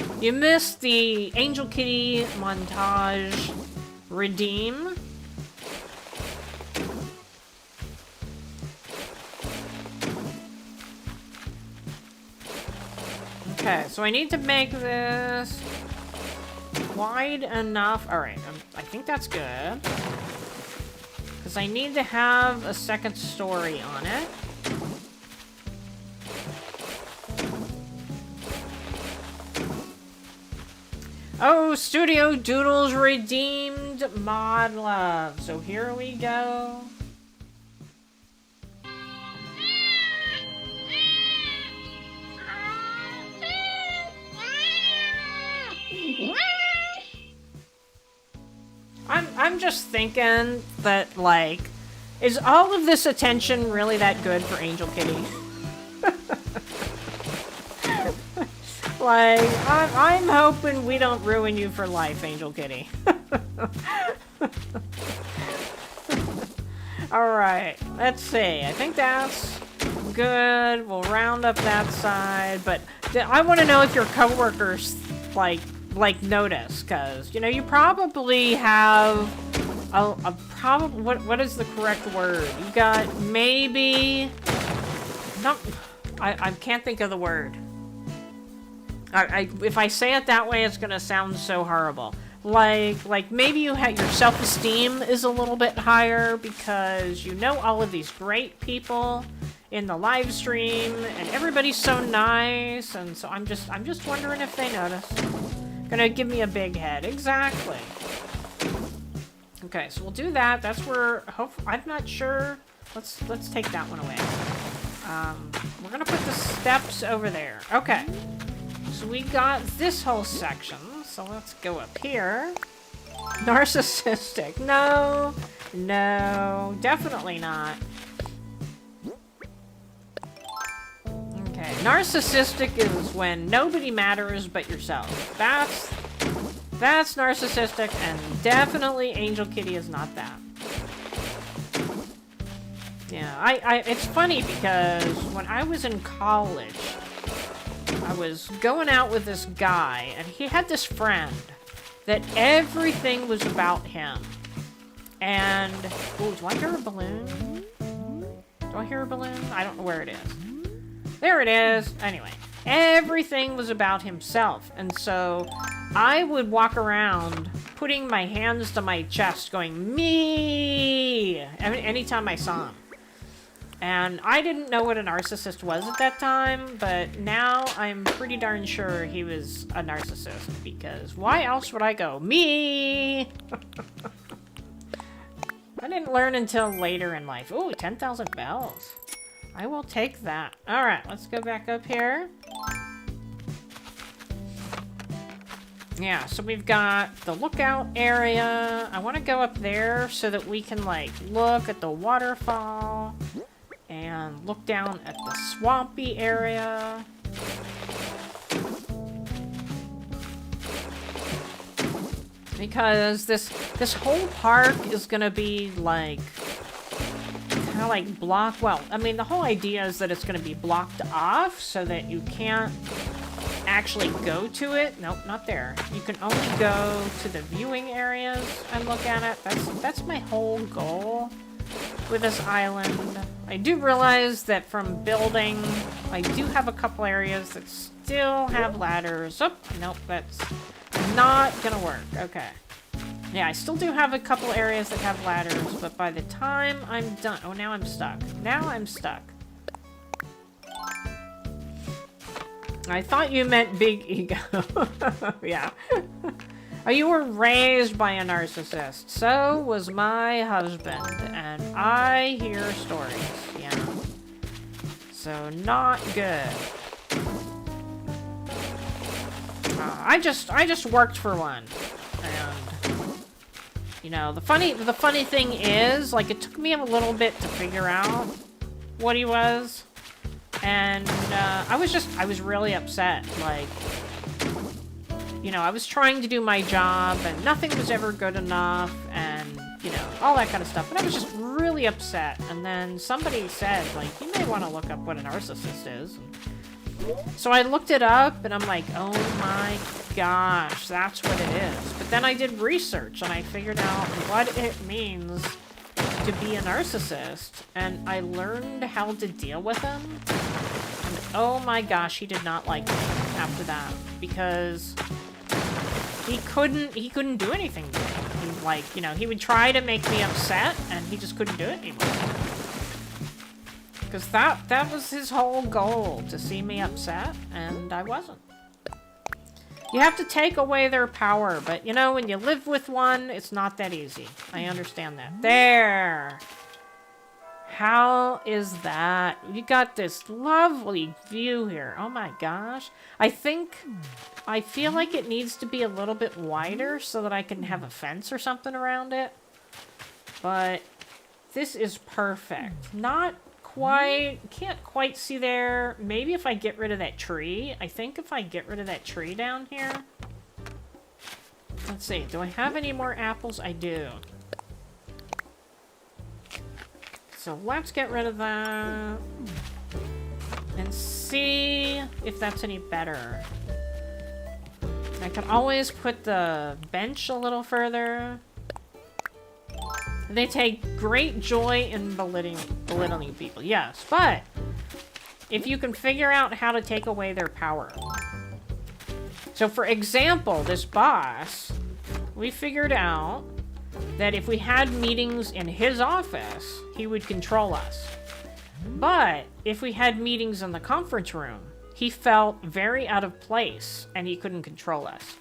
the Angel Kitty montage redeem. Okay, so I need to make this wide enough. Alright, I think that's good. Because I need to have a second story on it. Oh, Studio Doodles redeemed Mod Love. So here we go. I'm just thinking that, like, is all of this attention really that good for Angel Kitty? Like, I'm hoping we don't ruin you for life, Angel Kitty. Alright, let's see. I think that's good. We'll round up that side, but I want to know if your coworkers, like notice, because, you know, you probably have what is the correct word? You got maybe... I can't think of the word. If I say it that way, it's gonna sound so horrible. Like maybe your self-esteem is a little bit higher because you know all of these great people in the live stream, and everybody's so nice, and so I'm just wondering if they notice. Gonna give me a big head. Exactly. Okay, so we'll do that. That's where, I'm not sure. Let's take that one away. We're gonna put the steps over there. Okay. So we got this whole section. So let's go up here. Narcissistic. No. No. Definitely not. Okay. Narcissistic is when nobody matters but yourself. That's narcissistic, and definitely Angel Kitty is not that. Yeah, it's funny because when I was in college, I was going out with this guy, and he had this friend that everything was about him. And, ooh, do I hear a balloon? Do I hear a balloon? I don't know where it is. There it is. Anyway, everything was about himself. And so I would walk around putting my hands to my chest going, me, anytime I saw him. And I didn't know what a narcissist was at that time, but now I'm pretty darn sure he was a narcissist, because why else would I go, me? I didn't learn until later in life. Ooh, 10,000 bells. I will take that. Alright, let's go back up here. Yeah, so we've got the lookout area. I want to go up there so that we can, like, look at the waterfall and look down at the swampy area. Because this whole park is gonna be like kind of like blocked. Well, I mean, the whole idea is that it's gonna be blocked off so that you can't actually go to it. Nope, not there. You can only go to the viewing areas and look at it. That's my whole goal with this island. I do realize that from building, I do have a couple areas that still have ladders. Oh, nope, that's not gonna work. Okay. Yeah, I still do have a couple areas that have ladders, but by the time I'm done... Oh, now I'm stuck. Now I'm stuck. I thought you meant big ego. Yeah. Oh, you were raised by a narcissist. So was my husband, and I hear stories. Yeah. So not good. I just worked for one, and you know, the funny thing is, like, it took me a little bit to figure out what he was, and I was really upset. Like, you know, I was trying to do my job, and nothing was ever good enough, and you know, all that kind of stuff. But I was just really upset. And then somebody said, like, you may want to look up what a narcissist is. So I looked it up, and I'm like, oh my gosh, that's what it is. But then I did research, and I figured out what it means to be a narcissist, and I learned how to deal with him. And oh my gosh, he did not like me after that, because he couldn't do anything to me. He, like, you know, he would try to make me upset, and he just couldn't do it anymore. Because that was his whole goal, to see me upset, and I wasn't. You have to take away their power, but, you know, when you live with one, it's not that easy. I understand that. There! How is that? You got this lovely view here. Oh my gosh. I feel like it needs to be a little bit wider so that I can have a fence or something around it. But this is perfect. Not quite, can't quite see there. Maybe if I get rid of that tree. I think if I get rid of that tree down here. Let's see, do I have any more apples? I do. So let's get rid of that. And see if that's any better. I can always put the bench a little further. They take great joy in belittling people. Yes, but if you can figure out how to take away their power. So for example, this boss, we figured out that if we had meetings in his office, he would control us. But if we had meetings in the conference room, he felt very out of place and he couldn't control us.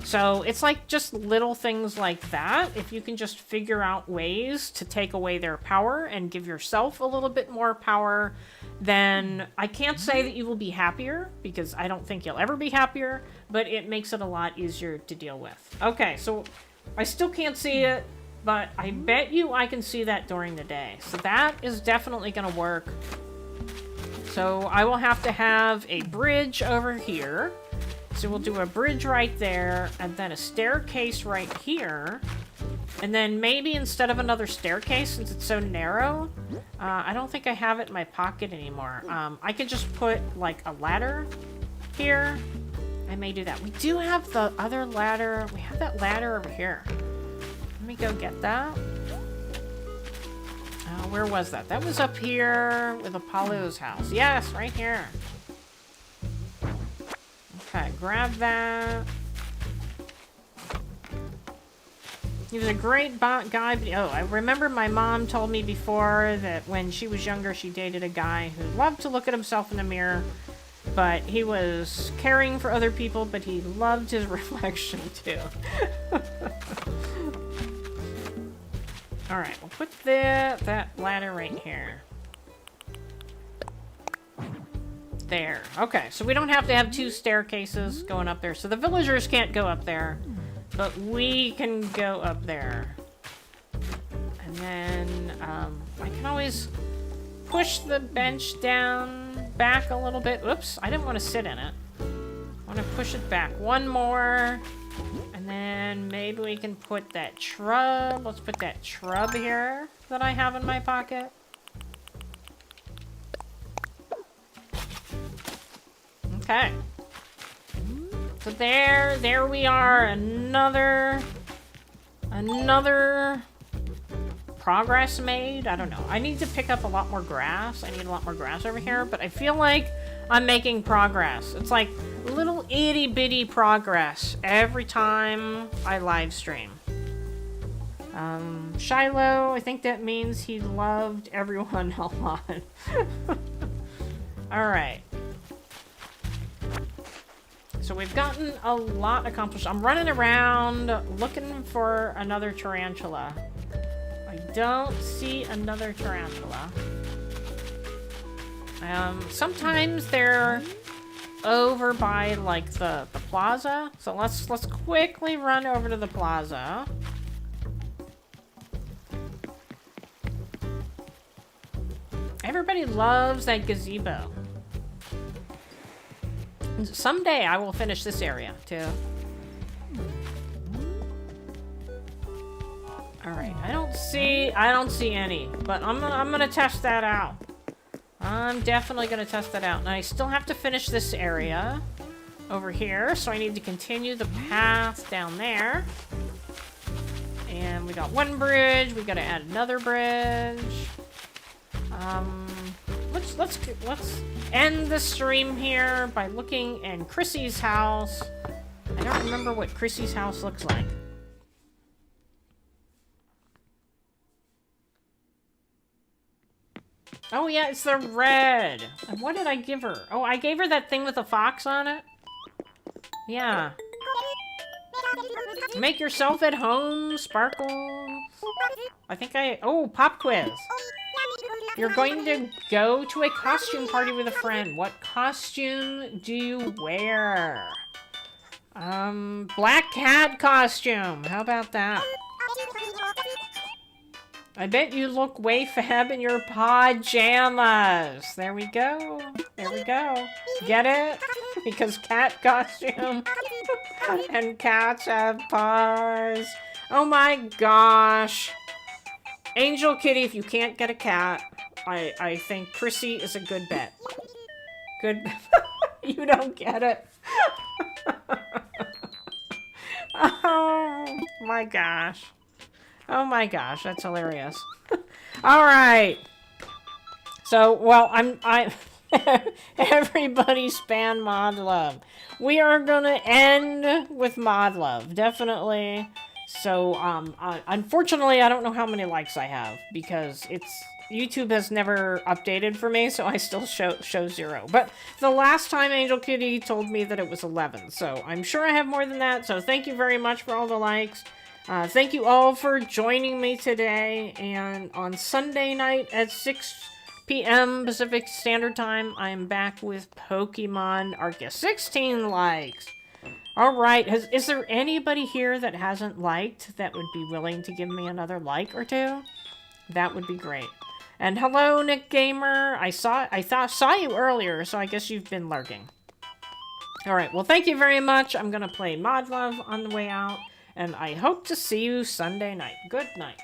So it's like just little things like that. If you can just figure out ways to take away their power and give yourself a little bit more power, then I can't say that you will be happier, because I don't think you'll ever be happier, but it makes it a lot easier to deal with. Okay, so I still can't see it, but I bet you I can see that during the day. So that is definitely going to work. So I will have to have a bridge over here. So we'll do a bridge right there, and then a staircase right here. And then maybe instead of another staircase, since it's so narrow, I don't think I have it in my pocket anymore. I could just put, like, a ladder here. I may do that. We do have the other ladder. We have that ladder over here. Let me go get that. Where was that? That was up here with Apollo's house. Yes, right here. Okay, grab that. He was a great guy, but oh, I remember my mom told me before that when she was younger, she dated a guy who loved to look at himself in the mirror, but he was caring for other people, but he loved his reflection too. Alright, we'll put that ladder right here. There. Okay, so we don't have to have 2 staircases going up there. So the villagers can't go up there, but we can go up there. And then I can always push the bench down back a little bit. Oops, I didn't want to sit in it. I want to push it back one more. And then maybe we can put that shrub. Let's put that shrub here that I have in my pocket. Okay. So there we are. Another progress made. I don't know. I need to pick up a lot more grass. I need a lot more grass over here, but I feel like I'm making progress. It's like little itty bitty progress every time I live stream. Shiloh, I think that means he loved everyone a lot. Alright. So we've gotten a lot accomplished. I'm running around looking for another tarantula. I don't see another tarantula. Sometimes they're over by like the plaza. So let's quickly run over to the plaza. Everybody loves that gazebo. Someday I will finish this area too. All right, I don't see any, but I'm gonna test that out. I'm definitely gonna test that out. And I still have to finish this area over here, so I need to continue the path down there. And we got one bridge. We gotta add another bridge. Let's end the stream here by looking in Chrissy's house. I don't remember what Chrissy's house looks like. Oh yeah, it's the red. And what did I give her? Oh, I gave her that thing with a fox on it. Yeah. Make yourself at home, Sparkles. I think oh, pop quiz. You're going to go to a costume party with a friend. What costume do you wear? Black cat costume. How about that? I bet you look way fab in your pajamas. There we go. There we go. Get it? Because cat costume and cats have paws. Oh my gosh. Angel Kitty, if you can't get a cat, I think Chrissy is a good bet. Good. You don't get it. Oh my gosh. Oh my gosh, that's hilarious. All right. So, well, I everybody span mod love. We are gonna end with mod love, definitely. So, unfortunately, I don't know how many likes I have because YouTube has never updated for me, so I still show 0. But the last time Angel Kitty told me that it was 11, so I'm sure I have more than that. So thank you very much for all the likes. Thank you all for joining me today, and on Sunday night at 6 p.m. Pacific Standard Time, I'm back with Pokemon Arceus. 16 likes! All right. Is there anybody here that hasn't liked that would be willing to give me another like or two? That would be great. And hello, Nick Gamer. I saw you earlier, so I guess you've been lurking. All right. Well, thank you very much. I'm gonna play Mod Love on the way out, and I hope to see you Sunday night. Good night.